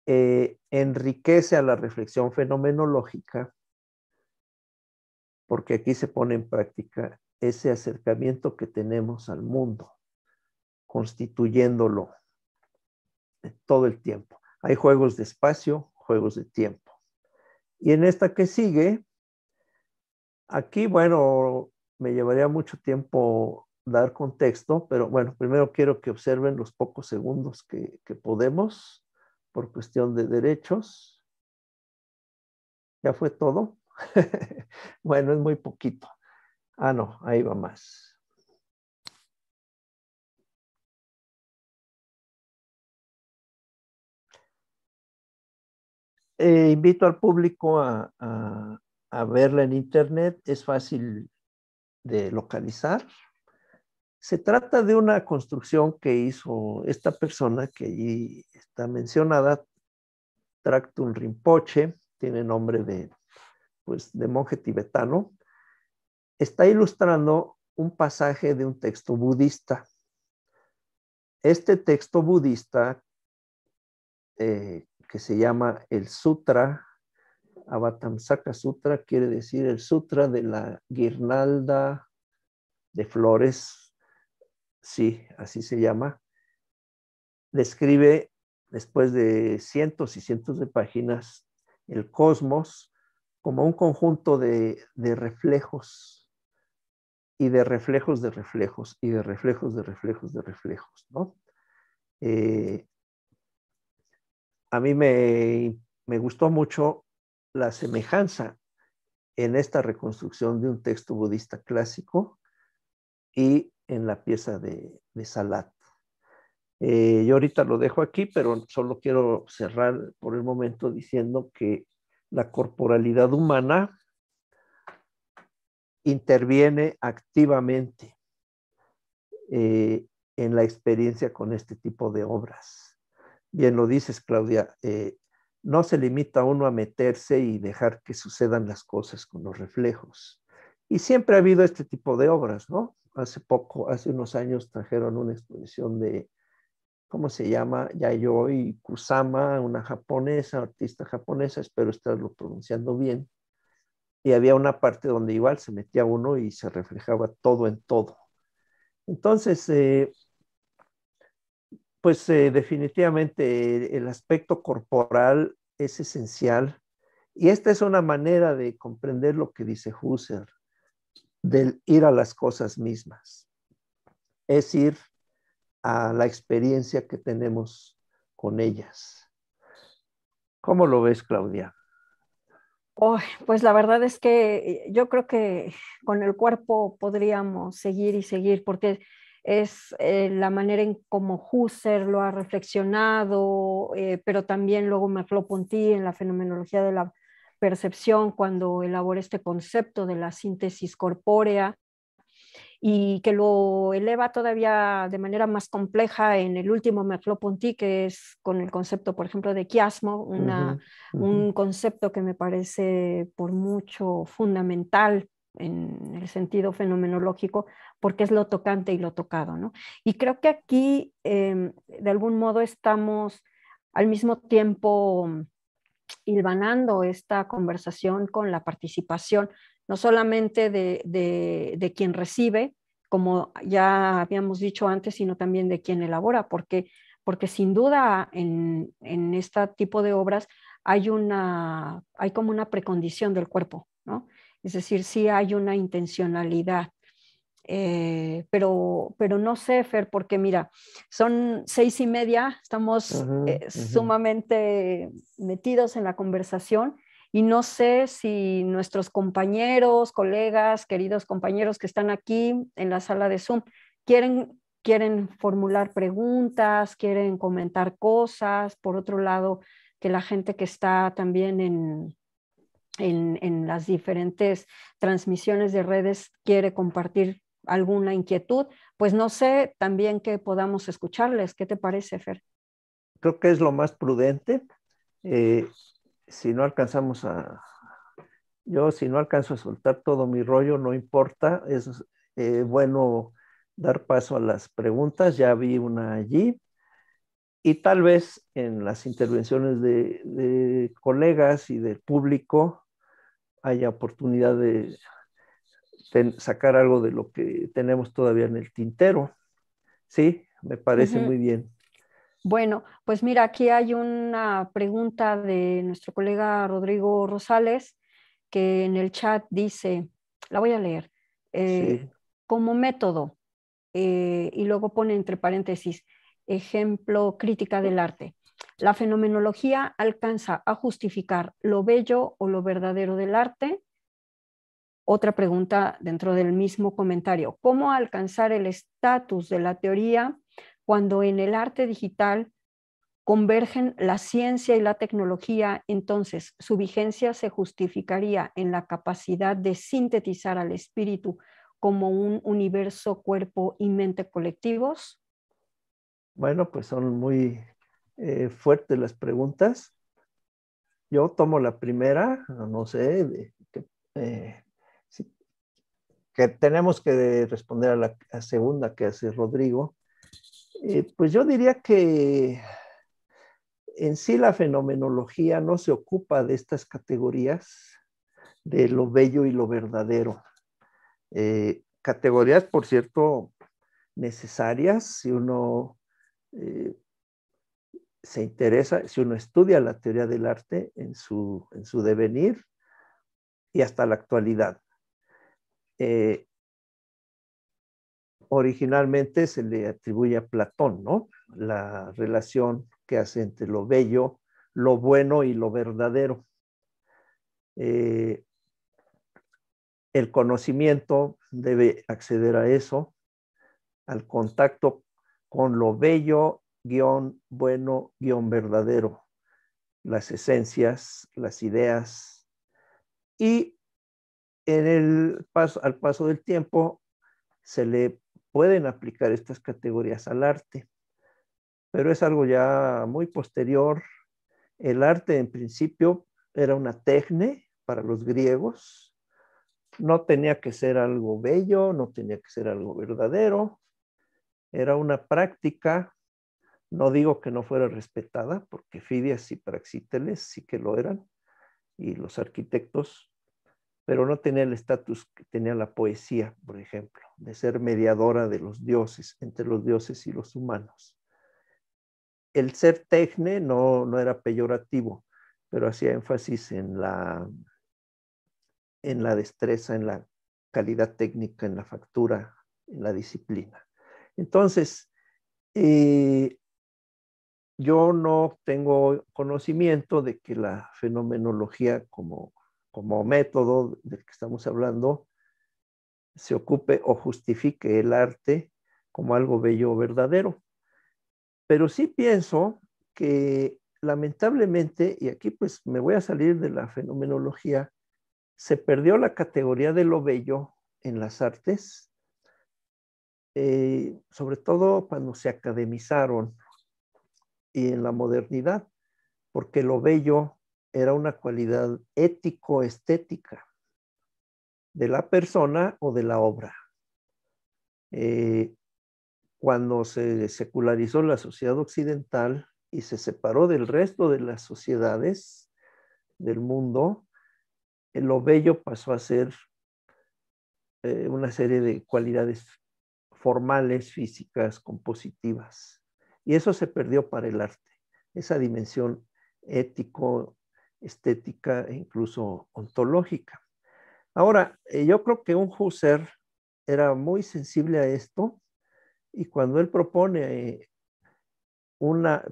enriquece a la reflexión fenomenológica, porque aquí se pone en práctica ese acercamiento que tenemos al mundo, constituyéndolo todo el tiempo. Hay juegos de espacio, juegos de tiempo. Y en esta que sigue, aquí, bueno, me llevaría mucho tiempo dar contexto, pero bueno, primero quiero que observen los pocos segundos que podemos por cuestión de derechos. ¿Ya fue todo? Bueno, es muy poquito. Ah, no, ahí va más. Invito al público a verla en internet, es fácil de localizar. Se trata de una construcción que hizo esta persona que allí está mencionada, Tractum Rinpoche, tiene nombre pues, de monje tibetano. Está ilustrando un pasaje de un texto budista. Este texto budista, que se llama el Sutra, Avatamsaka Sutra, quiere decir el Sutra de la guirnalda de flores, sí, así se llama, describe después de cientos y cientos de páginas el cosmos como un conjunto de reflejos y de reflejos de reflejos y de reflejos de reflejos de reflejos, ¿no? A mí me gustó mucho la semejanza en esta reconstrucción de un texto budista clásico y en la pieza de Salat. Yo ahorita lo dejo aquí, pero solo quiero cerrar por el momento diciendo que la corporalidad humana interviene activamente en la experiencia con este tipo de obras. Bien lo dices, Claudia, no se limita uno a meterse y dejar que sucedan las cosas con los reflejos. Y siempre ha habido este tipo de obras, ¿no? Hace unos años trajeron una exposición de, ¿cómo se llama? Yayoi Kusama, una japonesa, artista japonesa, espero estarlo pronunciando bien. Y había una parte donde igual se metía uno y se reflejaba todo en todo. Entonces, pues definitivamente el aspecto corporal es esencial y esta es una manera de comprender lo que dice Husserl, del ir a las cosas mismas, es ir a la experiencia que tenemos con ellas. ¿Cómo lo ves, Claudia? Oh, pues la verdad es que yo creo que con el cuerpo podríamos seguir y seguir, porque es la manera en cómo Husserl lo ha reflexionado, pero también luego Merleau-Ponty en la fenomenología de la percepción, cuando elabora este concepto de la síntesis corpórea, y que lo eleva todavía de manera más compleja en el último Merleau-Ponty, que es con el concepto, por ejemplo, de quiasmo, un concepto que me parece por mucho fundamental en el sentido fenomenológico, porque es lo tocante y lo tocado, ¿no? Y creo que aquí, de algún modo, estamos al mismo tiempo hilvanando esta conversación con la participación, no solamente de quien recibe, como ya habíamos dicho antes, sino también de quien elabora, porque sin duda en este tipo de obras hay como una precondición del cuerpo, ¿no? Es decir, sí hay una intencionalidad. Pero no sé, Fer, porque mira, son 6:30, estamos Ujú, ujú. sumamente metidos en la conversación y no sé si nuestros compañeros, colegas, queridos compañeros que están aquí en la sala de Zoom quieren formular preguntas, quieren comentar cosas. Por otro lado, que la gente que está también en las diferentes transmisiones de redes quiere compartir alguna inquietud, pues no sé también que podamos escucharles. ¿Qué te parece, Fer? Creo que es lo más prudente. Eh, si no alcanzamos a, yo si no alcanzo a soltar todo mi rollo, no importa, es bueno dar paso a las preguntas, ya vi una allí, y tal vez en las intervenciones de colegas y del público haya oportunidad de sacar algo de lo que tenemos todavía en el tintero. Sí, me parece Ujú. muy bien. Bueno, pues mira, aquí hay una pregunta de nuestro colega Rodrigo Rosales, que en el chat dice, la voy a leer, Sí, como método, y luego pone entre paréntesis, ejemplo, crítica del arte. La fenomenología alcanza a justificar lo bello o lo verdadero del arte. Otra pregunta dentro del mismo comentario, ¿cómo alcanzar el estatus de la teoría cuando en el arte digital convergen la ciencia y la tecnología? Entonces su vigencia se justificaría en la capacidad de sintetizar al espíritu como un universo, cuerpo y mente colectivos. bueno, pues son muy fuertes las preguntas. Yo tomo la primera, no sé, eh, si- que tenemos que responder a la segunda que hace Rodrigo. Pues yo diría que en sí la fenomenología no se ocupa de estas categorías de lo bello y lo verdadero. Categorías, por cierto, necesarias si uno eh, se interesa, si uno estudia la teoría del arte en su devenir y hasta la actualidad. Eh, Originalmente se le atribuye a Platón, ¿no? La relación que hace entre lo bello, lo bueno y lo verdadero. Eh, el conocimiento debe acceder a eso, al contacto con lo bello, guión bueno, guión verdadero, las esencias, las ideas, y al paso del tiempo se le pueden aplicar estas categorías al arte, pero es algo ya muy posterior. El arte en principio era una tecne para los griegos, no tenía que ser algo bello, no tenía que ser algo verdadero, era una práctica. No digo que no fuera respetada, porque Fidias y Praxíteles sí que lo eran, y los arquitectos, pero no tenía el estatus que tenía la poesía, por ejemplo, de ser mediadora de los dioses, entre los dioses y los humanos. El ser tecne no era peyorativo, pero hacía énfasis en la destreza, en la calidad técnica, en la factura, en la disciplina. Entonces, yo no tengo conocimiento de que la fenomenología como método del que estamos hablando se ocupe o justifique el arte como algo bello o verdadero. Pero sí pienso que lamentablemente, y aquí pues me voy a salir de la fenomenología, se perdió la categoría de lo bello en las artes, sobre todo cuando se academizaron y en la modernidad, porque lo bello era una cualidad ético-estética. de la persona o de la obra. Cuando se secularizó la sociedad occidental y se separó del resto de las sociedades del mundo, lo bello pasó a ser una serie de cualidades formales, físicas, compositivas. Y eso se perdió para el arte, esa dimensión ético, estética e incluso ontológica. Ahora, yo creo que un Husserl era muy sensible a esto, y cuando él propone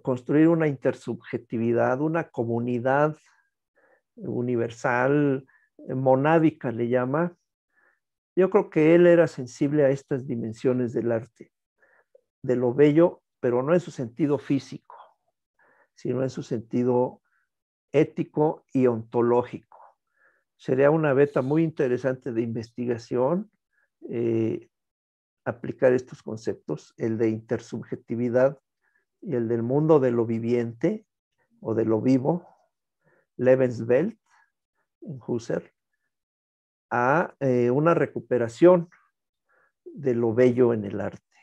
construir una intersubjetividad, una comunidad universal, monádica le llama, yo creo que él era sensible a estas dimensiones del arte, de lo bello, pero no en su sentido físico, sino en su sentido ético y ontológico. Sería una beta muy interesante de investigación aplicar estos conceptos, el de intersubjetividad y el del mundo de lo viviente o de lo vivo, Lebenswelt, en Husserl, a una recuperación de lo bello en el arte.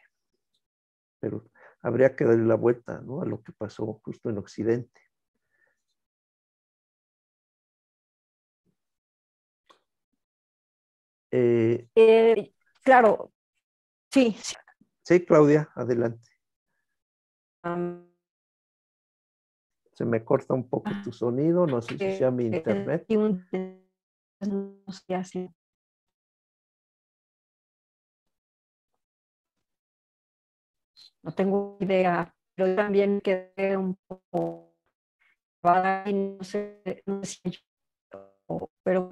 Pero habría que darle la vuelta, ¿no?, a lo que pasó justo en Occidente. Claro, sí. Sí, Claudia, adelante. Se me corta un poco tu sonido, no sé si sea mi internet. No sé así. No tengo idea, pero también quedé un poco y no sé si pero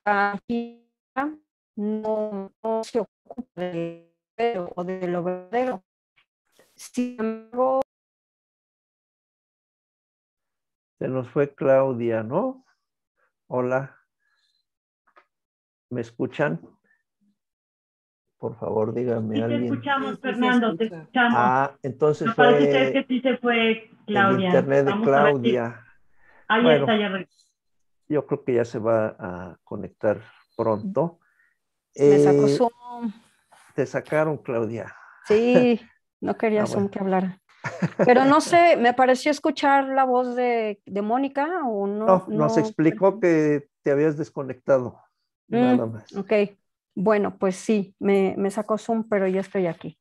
aquí no se ocupa de lo verdadero. Sin embargo, Se nos fue Claudia, ¿no? Hola, ¿me escuchan? Por favor, dígame Sí, te alguien. escuchamos, Fernando, te escuchamos. Ah, entonces No, parece ser fue que sí se fue el Claudia. internet de Vamos a ver si... Claudia. Ahí Bueno, está, ya regresó. yo creo que ya se va a conectar pronto. me sacó Zoom. Te sacaron, Claudia. Sí, no quería Zoom Bueno. que hablara. Pero no sé, me pareció escuchar la voz de Mónica o no. No, nos explicó que te habías desconectado, nada más. Ok, bueno, pues sí, me sacó Zoom, pero ya estoy aquí.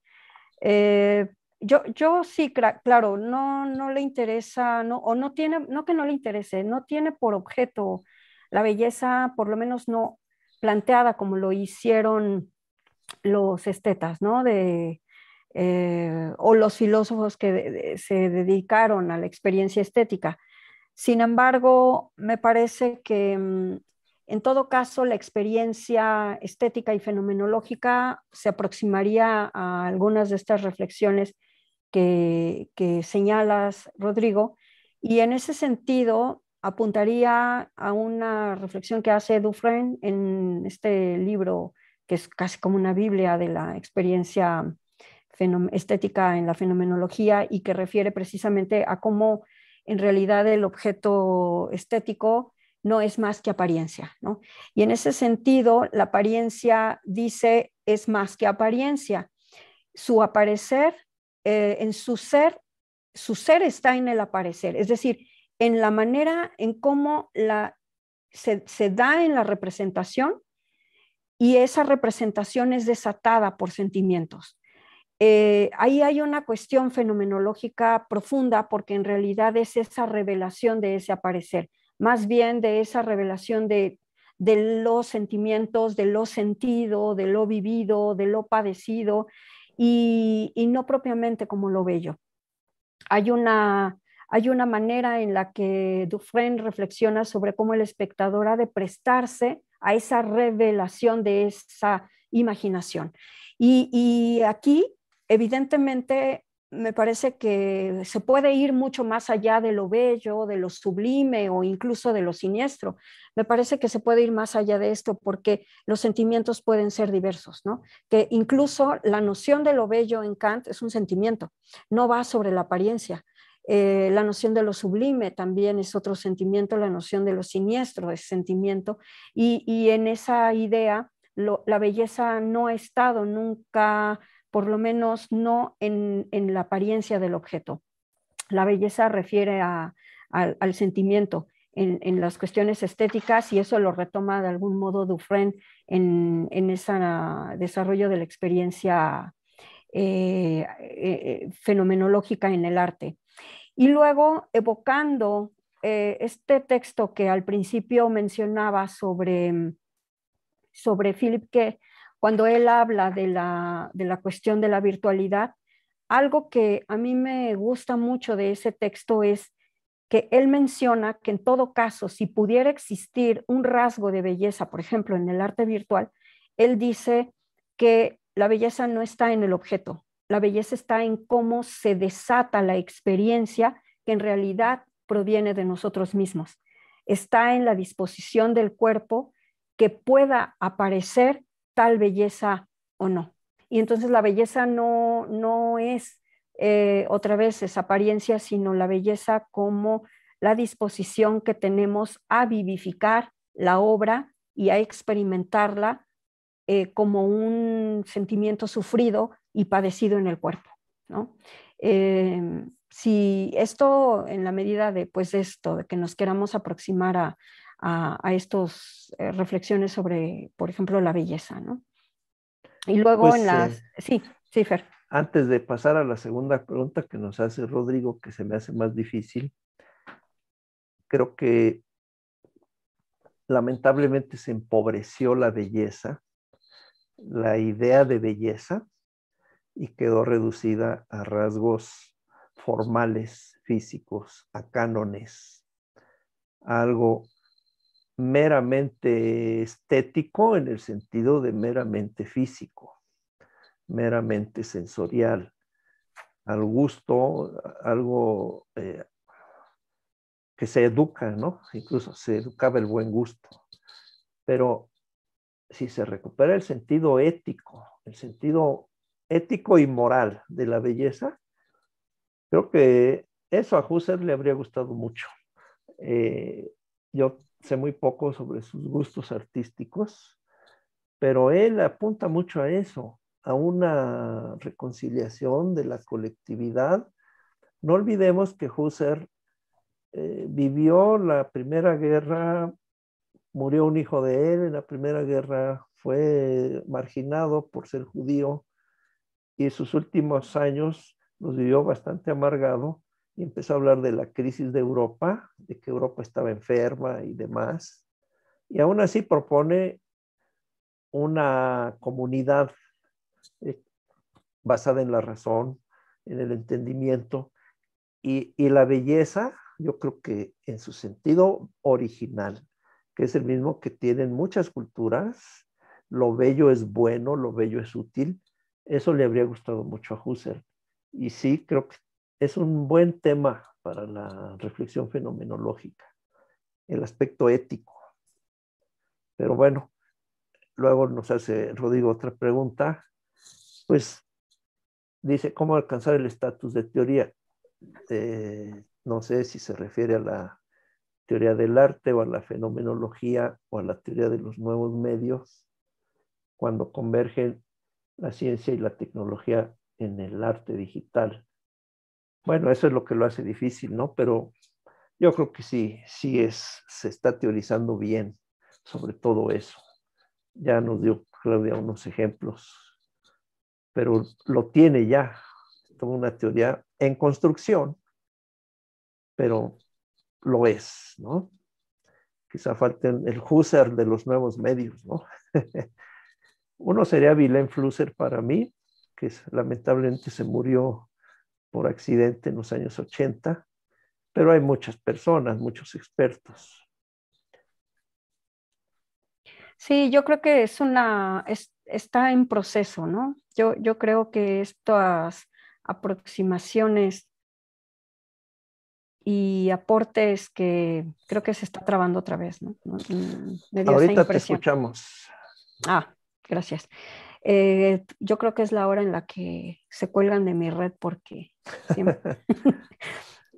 Yo sí, claro, no le interesa, no, o no tiene, no que no le interese, no tiene por objeto la belleza, por lo menos no planteada como lo hicieron los estetas, ¿no? O los filósofos que se dedicaron a la experiencia estética. Sin embargo, me parece que en todo caso la experiencia estética y fenomenológica se aproximaría a algunas de estas reflexiones que señalas, Rodrigo, y en ese sentido apuntaría a una reflexión que hace Dufresne en este libro que es casi como una Biblia de la experiencia estética en la fenomenología y que refiere precisamente a cómo en realidad el objeto estético no es más que apariencia, ¿no? Y en ese sentido, la apariencia, dice, es más que apariencia. Su aparecer, en su ser está en el aparecer, es decir, en la manera en cómo se da en la representación y esa representación es desatada por sentimientos. Ahí hay una cuestión fenomenológica profunda porque en realidad es esa revelación de ese aparecer, más bien de esa revelación de los sentimientos, de lo sentido, de lo vivido, de lo padecido y no propiamente como lo bello. Hay una manera en la que Dufresne reflexiona sobre cómo el espectador ha de prestarse a esa revelación de esa imaginación. Y aquí, evidentemente, me parece que se puede ir mucho más allá de lo bello, de lo sublime o incluso de lo siniestro. Me parece que se puede ir más allá de esto porque los sentimientos pueden ser diversos, ¿no? Que incluso la noción de lo bello en Kant es un sentimiento, no va sobre la apariencia. La noción de lo sublime también es otro sentimiento, la noción de lo siniestro es sentimiento, y en esa idea la belleza no ha estado nunca, por lo menos no en la apariencia del objeto. La belleza refiere al sentimiento en las cuestiones estéticas, y eso lo retoma de algún modo Dufresne en ese desarrollo de la experiencia fenomenológica en el arte. Y luego evocando este texto que al principio mencionaba sobre Philip K., cuando él habla de la cuestión de la virtualidad, algo que a mí me gusta mucho de ese texto es que él menciona que en todo caso, si pudiera existir un rasgo de belleza, por ejemplo, en el arte virtual, él dice que la belleza no está en el objeto, la belleza está en cómo se desata la experiencia que en realidad proviene de nosotros mismos. Está en la disposición del cuerpo que pueda aparecer tal belleza o no. Y entonces la belleza no es otra vez esa apariencia, sino la belleza como la disposición que tenemos a vivificar la obra y a experimentarla como un sentimiento sufrido y padecido en el cuerpo, ¿no? Si esto, en la medida de pues esto, de que nos queramos aproximar a estas reflexiones sobre, por ejemplo, la belleza, ¿no? Y luego en Pues las... Sí, sí, Fer. antes de pasar a la segunda pregunta que nos hace Rodrigo, que se me hace más difícil, creo que lamentablemente se empobreció la belleza, la idea de belleza, y quedó reducida a rasgos formales, físicos, a cánones, a algo meramente estético en el sentido de meramente físico, meramente sensorial, al gusto, algo que se educa, ¿no? Incluso se educaba el buen gusto. Pero si se recupera el sentido ético y moral de la belleza, creo que eso a Husserl le habría gustado mucho. Yo sé muy poco sobre sus gustos artísticos, pero él apunta mucho a eso, a una reconciliación de la colectividad. No olvidemos que Husserl vivió la Primera Guerra, murió un hijo de él en la Primera Guerra, fue marginado por ser judío, y sus últimos años los vivió bastante amargado, y empezó a hablar de la crisis de Europa, de que Europa estaba enferma y demás. Y aún así propone una comunidad eh, basada en la razón, en el entendimiento, y la belleza, yo creo que en su sentido original, que es el mismo que tienen muchas culturas, lo bello es bueno, lo bello es útil, eso le habría gustado mucho a Husserl. Y sí, creo que es un buen tema para la reflexión fenomenológica, el aspecto ético. Pero bueno, luego nos hace Rodrigo otra pregunta, pues dice, ¿cómo alcanzar el estatus de teoría? No sé si se refiere a la teoría del arte o a la fenomenología o a la teoría de los nuevos medios, cuando convergen la ciencia y la tecnología en el arte digital. Bueno, eso es lo que lo hace difícil, ¿no? Pero yo creo que sí se está teorizando bien sobre todo eso. Ya nos dio Claudia unos ejemplos, pero lo tiene ya, toda una teoría en construcción, pero lo es, ¿no? Quizá falte el Husserl de los nuevos medios, ¿no? Uno sería Wilhelm Flusser para mí, que lamentablemente se murió por accidente en los años 80, pero hay muchas personas, muchos expertos. Sí, yo creo que está en proceso, ¿no? Yo creo que estas aproximaciones y aportes que creo que se está trabando otra vez, ¿no? Me dio esa Ahorita te impresión. escuchamos. Gracias. Yo creo que es la hora en la que se cuelgan de mi red porque siempre...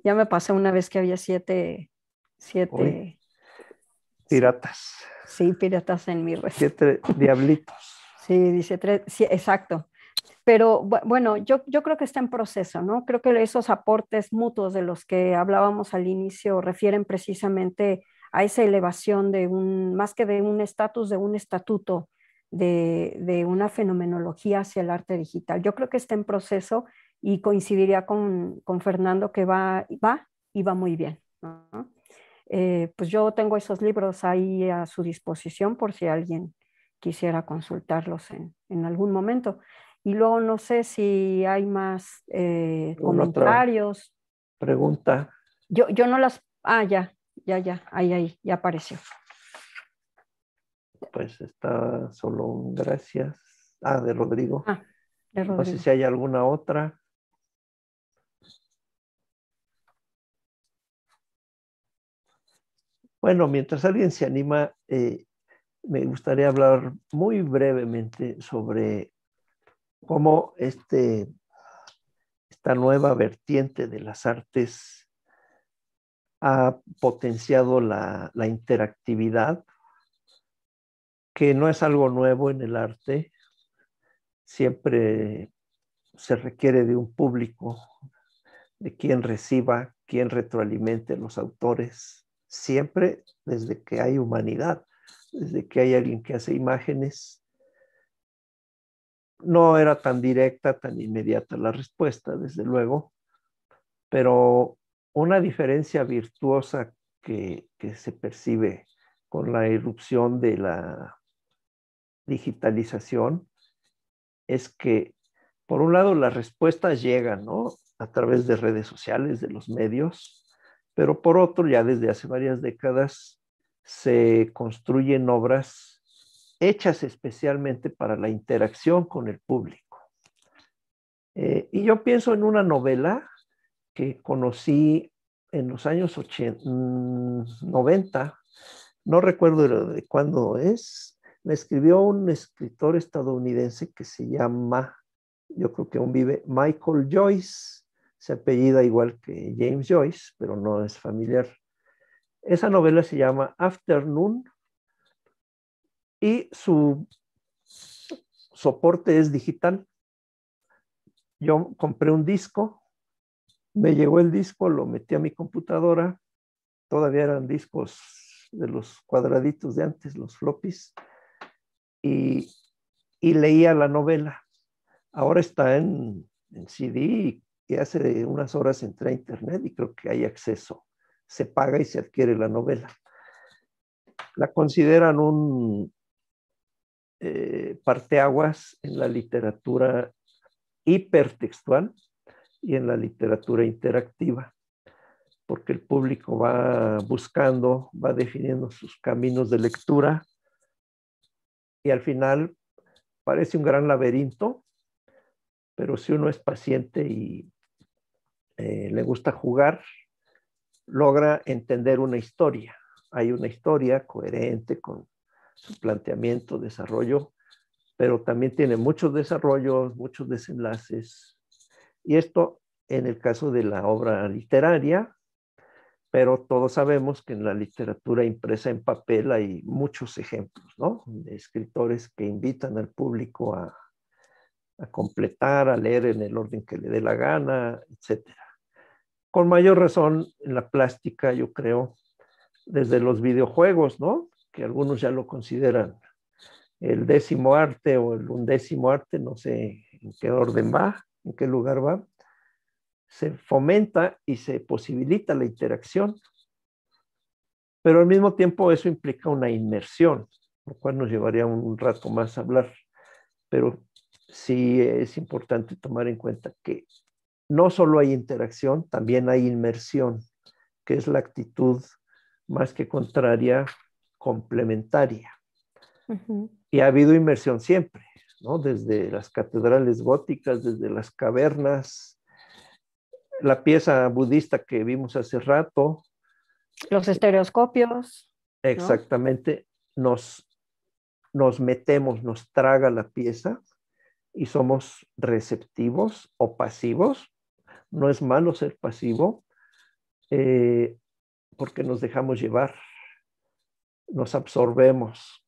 Ya me pasó una vez que había siete, Uy, piratas. sí, piratas en mi red. 7 diablitos. Sí, dice 3, sí, exacto. Pero bueno, yo creo que está en proceso, ¿no? Creo que esos aportes mutuos de los que hablábamos al inicio refieren precisamente a esa elevación de más que de un estatus, de un estatuto, de una fenomenología hacia el arte digital. Yo creo que está en proceso y coincidiría con Fernando que va y va muy bien, ¿no? Pues yo tengo esos libros ahí a su disposición por si alguien quisiera consultarlos en algún momento. Y luego no sé si hay más ¿Alguna otra comentarios. pregunta? Yo no las... Ah, ahí, ya apareció. Pues está solo un gracias. Ah, de Rodrigo. Ah, de No sé Rodrigo. si hay alguna otra. Bueno, mientras alguien se anima, me gustaría hablar muy brevemente sobre cómo esta nueva vertiente de las artes ha potenciado la interactividad, que no es algo nuevo en el arte. Siempre se requiere de un público, de quien reciba, quien retroalimente los autores, siempre desde que hay humanidad, desde que hay alguien que hace imágenes. No era tan directa, tan inmediata la respuesta, desde luego, pero una diferencia virtuosa que se percibe con la irrupción de la digitalización es que, por un lado, las respuestas llegan, ¿no?, a través de redes sociales, de los medios, pero por otro, ya desde hace varias décadas se construyen obras hechas especialmente para la interacción con el público. Y yo pienso en una novela que conocí en los años 90, no recuerdo de cuándo es, me escribió un escritor estadounidense que se llama, yo creo que aún vive, Michael Joyce, se apellida igual que James Joyce, pero no es familiar. Esa novela se llama Afternoon y su soporte es digital. Yo compré un disco, me llegó el disco, lo metí a mi computadora, todavía eran discos de los cuadraditos de antes, los floppies, y, y leía la novela. Ahora está en CD y hace unas horas entré a internet y creo que hay acceso. Se paga y se adquiere la novela. La consideran un parteaguas en la literatura hipertextual y en la literatura interactiva, porque el público va buscando, va definiendo sus caminos de lectura y al final parece un gran laberinto, pero si uno es paciente y le gusta jugar, logra entender una historia. Hay una historia coherente con su planteamiento, desarrollo, pero también tiene muchos desarrollos, muchos desenlaces. Y esto en el caso de la obra literaria, pero todos sabemos que en la literatura impresa en papel hay muchos ejemplos, ¿no?, de escritores que invitan al público a completar, a leer en el orden que le dé la gana, etc. Con mayor razón en la plástica, yo creo, desde los videojuegos, ¿no?, que algunos ya lo consideran el 10º arte o el 11º arte, no sé en qué orden va, en qué lugar va. Se fomenta y se posibilita la interacción, pero al mismo tiempo eso implica una inmersión, lo cual nos llevaría un rato más a hablar, pero sí es importante tomar en cuenta que no solo hay interacción, también hay inmersión, que es la actitud más que contraria, complementaria. Uh-huh. Y ha habido inmersión siempre, ¿no?, desde las catedrales góticas, desde las cavernas, la pieza budista que vimos hace rato. Los estereoscopios. Exactamente, ¿no?, nos metemos, nos traga la pieza y somos receptivos o pasivos. No es malo ser pasivo, eh, porque nos dejamos llevar, nos absorbemos.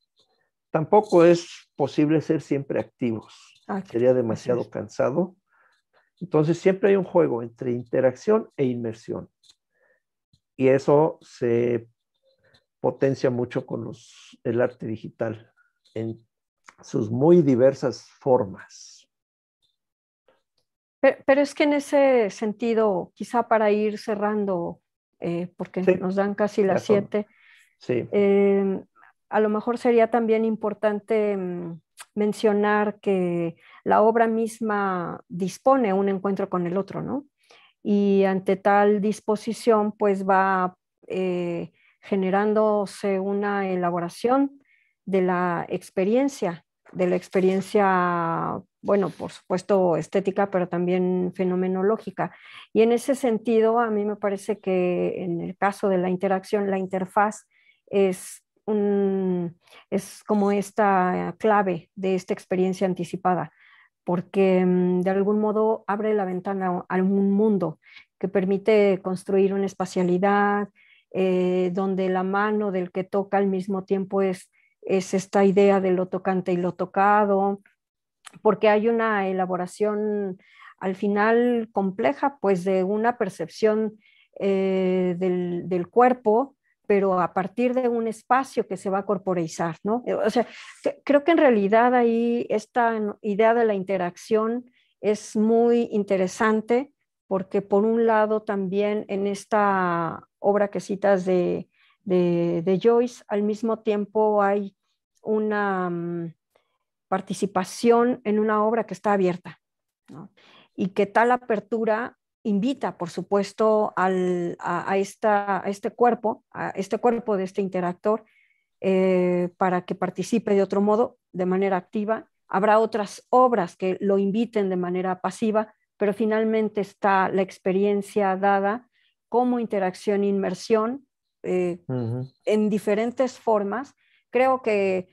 Tampoco es posible ser siempre activos, sería demasiado cansado. Entonces siempre hay un juego entre interacción e inmersión. Y eso se potencia mucho con el arte digital en sus muy diversas formas. Pero es que en ese sentido, quizá para ir cerrando, porque Sí, nos dan casi las son, 7, sí. A lo mejor sería también importante mencionar que la obra misma dispone un encuentro con el otro, ¿no? Y ante tal disposición, pues va generándose una elaboración de la experiencia, bueno, por supuesto estética, pero también fenomenológica. Y en ese sentido, a mí me parece que en el caso de la interacción, la interfaz es es como esta clave de esta experiencia anticipada, porque de algún modo abre la ventana a un mundo que permite construir una espacialidad donde la mano del que toca al mismo tiempo es esta idea de lo tocante y lo tocado, porque hay una elaboración al final compleja, pues de una percepción del cuerpo, pero a partir de un espacio que se va a corporeizar, ¿no? O sea, creo que en realidad ahí esta idea de la interacción es muy interesante, porque por un lado también en esta obra que citas de Joyce, al mismo tiempo hay una participación en una obra que está abierta, ¿no? Y que tal apertura invita, por supuesto, a este cuerpo de este interactor, para que participe de otro modo, de manera activa. Habrá otras obras que lo inviten de manera pasiva, pero finalmente está la experiencia dada como interacción e inmersión en diferentes formas. Creo que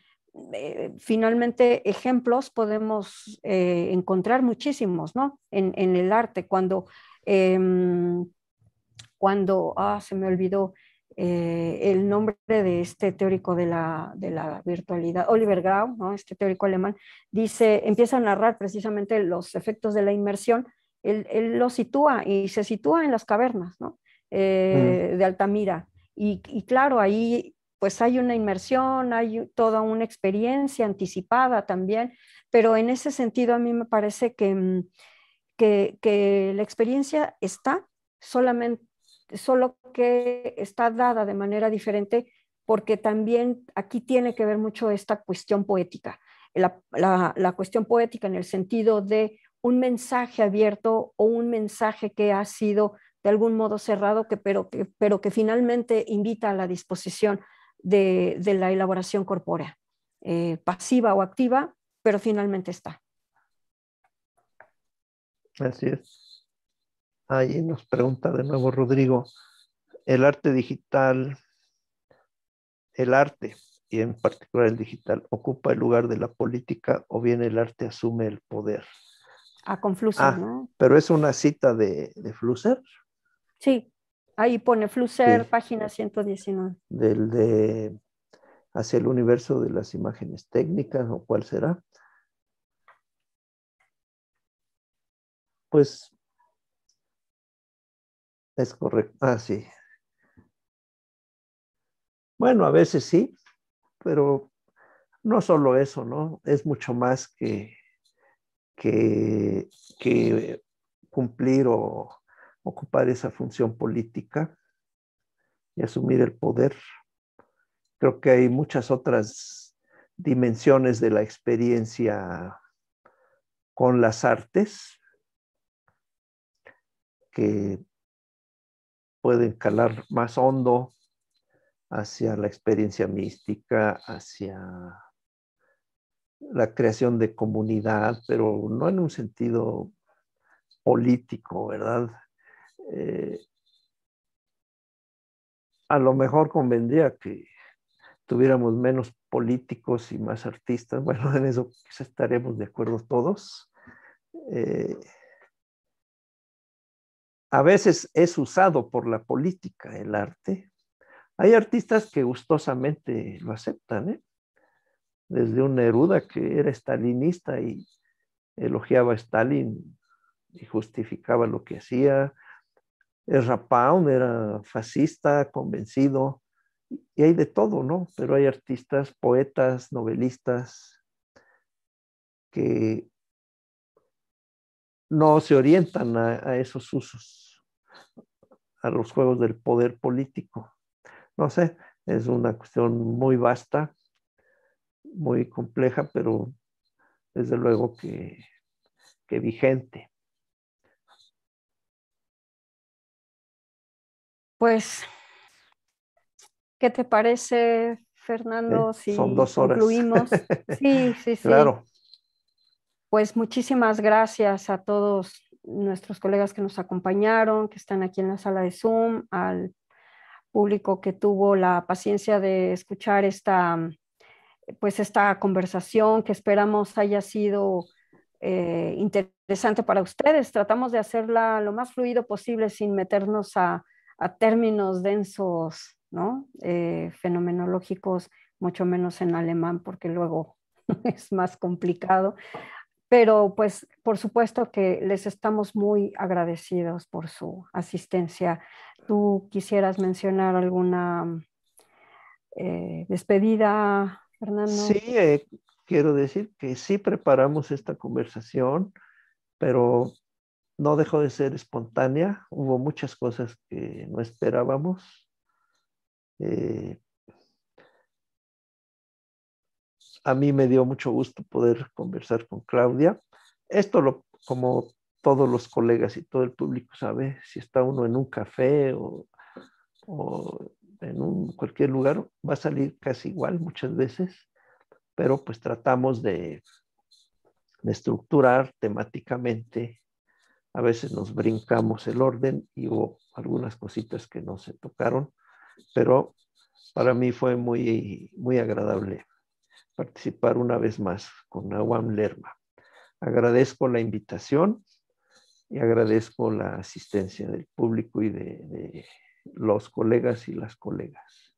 finalmente ejemplos podemos encontrar muchísimos, ¿no? En el arte, eh, se me olvidó el nombre de este teórico de la virtualidad, Oliver Grau, ¿no? Este teórico alemán, empieza a narrar precisamente los efectos de la inmersión. Él lo sitúa y se sitúa en las cavernas, ¿no? De Altamira. Y claro, ahí pues hay una inmersión, hay toda una experiencia anticipada también, pero en ese sentido a mí me parece que la experiencia está solamente, solo que está dada de manera diferente, porque también aquí tiene que ver mucho esta cuestión poética, la cuestión poética en el sentido de un mensaje abierto o un mensaje que ha sido de algún modo cerrado, pero que finalmente invita a la disposición de la elaboración corpórea, pasiva o activa, pero finalmente está. Así es. Ahí nos pregunta de nuevo Rodrigo, ¿el arte digital, el arte, y en particular el digital, ocupa el lugar de la política o bien el arte asume el poder? Con Flusser, ¿no? Pero es una cita de Flusser. Sí, ahí pone Flusser, Sí, página 119. del de Hacia el universo de las imágenes técnicas, o cuál será. Pues es correcto. Sí. Bueno, a veces sí, pero no solo eso, ¿no? Es mucho más que, que cumplir o ocupar esa función política y asumir el poder. Creo que hay muchas otras dimensiones de la experiencia con las artes que pueden calar más hondo hacia la experiencia mística, hacia la creación de comunidad, pero no en un sentido político, ¿verdad? Eh, a lo mejor convendría que tuviéramos menos políticos y más artistas. Bueno, en eso quizá estaremos de acuerdo todos. Eh, a veces es usado por la política, el arte. Hay artistas que gustosamente lo aceptan, ¿eh? Desde un Neruda que era stalinista y elogiaba a Stalin y justificaba lo que hacía. Ezra Pound era fascista, convencido, y hay de todo, ¿no? Pero hay artistas, poetas, novelistas que no se orientan a esos usos, a los juegos del poder político. No sé, es una cuestión muy vasta, muy compleja, pero desde luego que vigente. Pues, ¿qué te parece, Fernando, Son si 2 horas. concluimos? Sí, sí, sí. Claro. Pues muchísimas gracias a todos nuestros colegas que nos acompañaron, que están aquí en la sala de Zoom, al público que tuvo la paciencia de escuchar pues esta conversación que esperamos haya sido interesante para ustedes. Tratamos de hacerla lo más fluido posible sin meternos a términos densos, ¿no? Fenomenológicos, mucho menos en alemán, porque luego es más complicado. Pero pues por supuesto que les estamos muy agradecidos por su asistencia. ¿Tú quisieras mencionar alguna despedida, Sí, Fernando? quiero decir que sí preparamos esta conversación, pero no dejó de ser espontánea. Hubo muchas cosas que no esperábamos. Eh, a mí me dio mucho gusto poder conversar con Claudia. Como todos los colegas y todo el público sabe, si está uno en un café o en cualquier lugar, va a salir casi igual muchas veces, pero pues tratamos de estructurar temáticamente. A veces nos brincamos el orden y hubo algunas cositas que no se tocaron, pero para mí fue muy, muy agradable participar una vez más con Nawam Lerma. Agradezco la invitación y agradezco la asistencia del público y de los colegas y las colegas.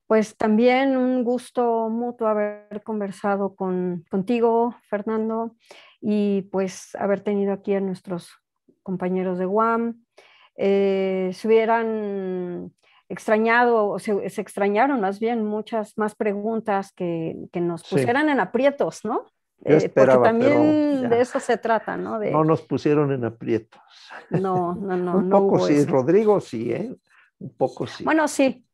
Pues también un gusto mutuo haber conversado contigo, Fernando, y pues haber tenido aquí a nuestros compañeros de UAM. Se hubieran extrañado, o se extrañaron más bien muchas más preguntas que nos Sí, pusieran en aprietos, ¿no? yo Porque esperaba, pero también de ya eso se trata, ¿no? no nos pusieron en aprietos. No, no, no, Un no poco hubo sí, eso. Rodrigo sí, ¿eh? Un poco sí. Bueno, sí,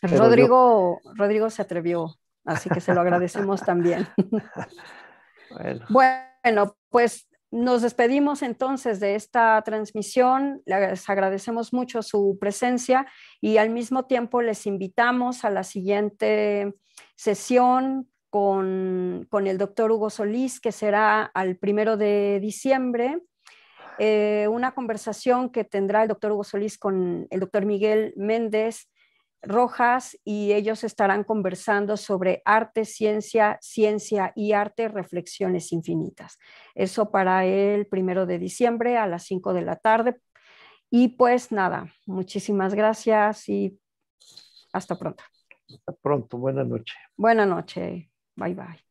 Pero yo, Rodrigo se atrevió, así que se lo agradecemos también. bueno, Bueno, pues nos despedimos entonces de esta transmisión. Les agradecemos mucho su presencia y al mismo tiempo les invitamos a la siguiente sesión con el doctor Hugo Solís, que será al 1 de diciembre. Una conversación que tendrá el doctor Hugo Solís con el doctor Miguel Méndez Rojas y ellos estarán conversando sobre arte, ciencia, ciencia y arte, reflexiones infinitas. Eso para el 1 de diciembre a las 5 de la tarde. Y pues nada, muchísimas gracias y hasta pronto. hasta pronto, buena noche. Buenas noches. Bye bye.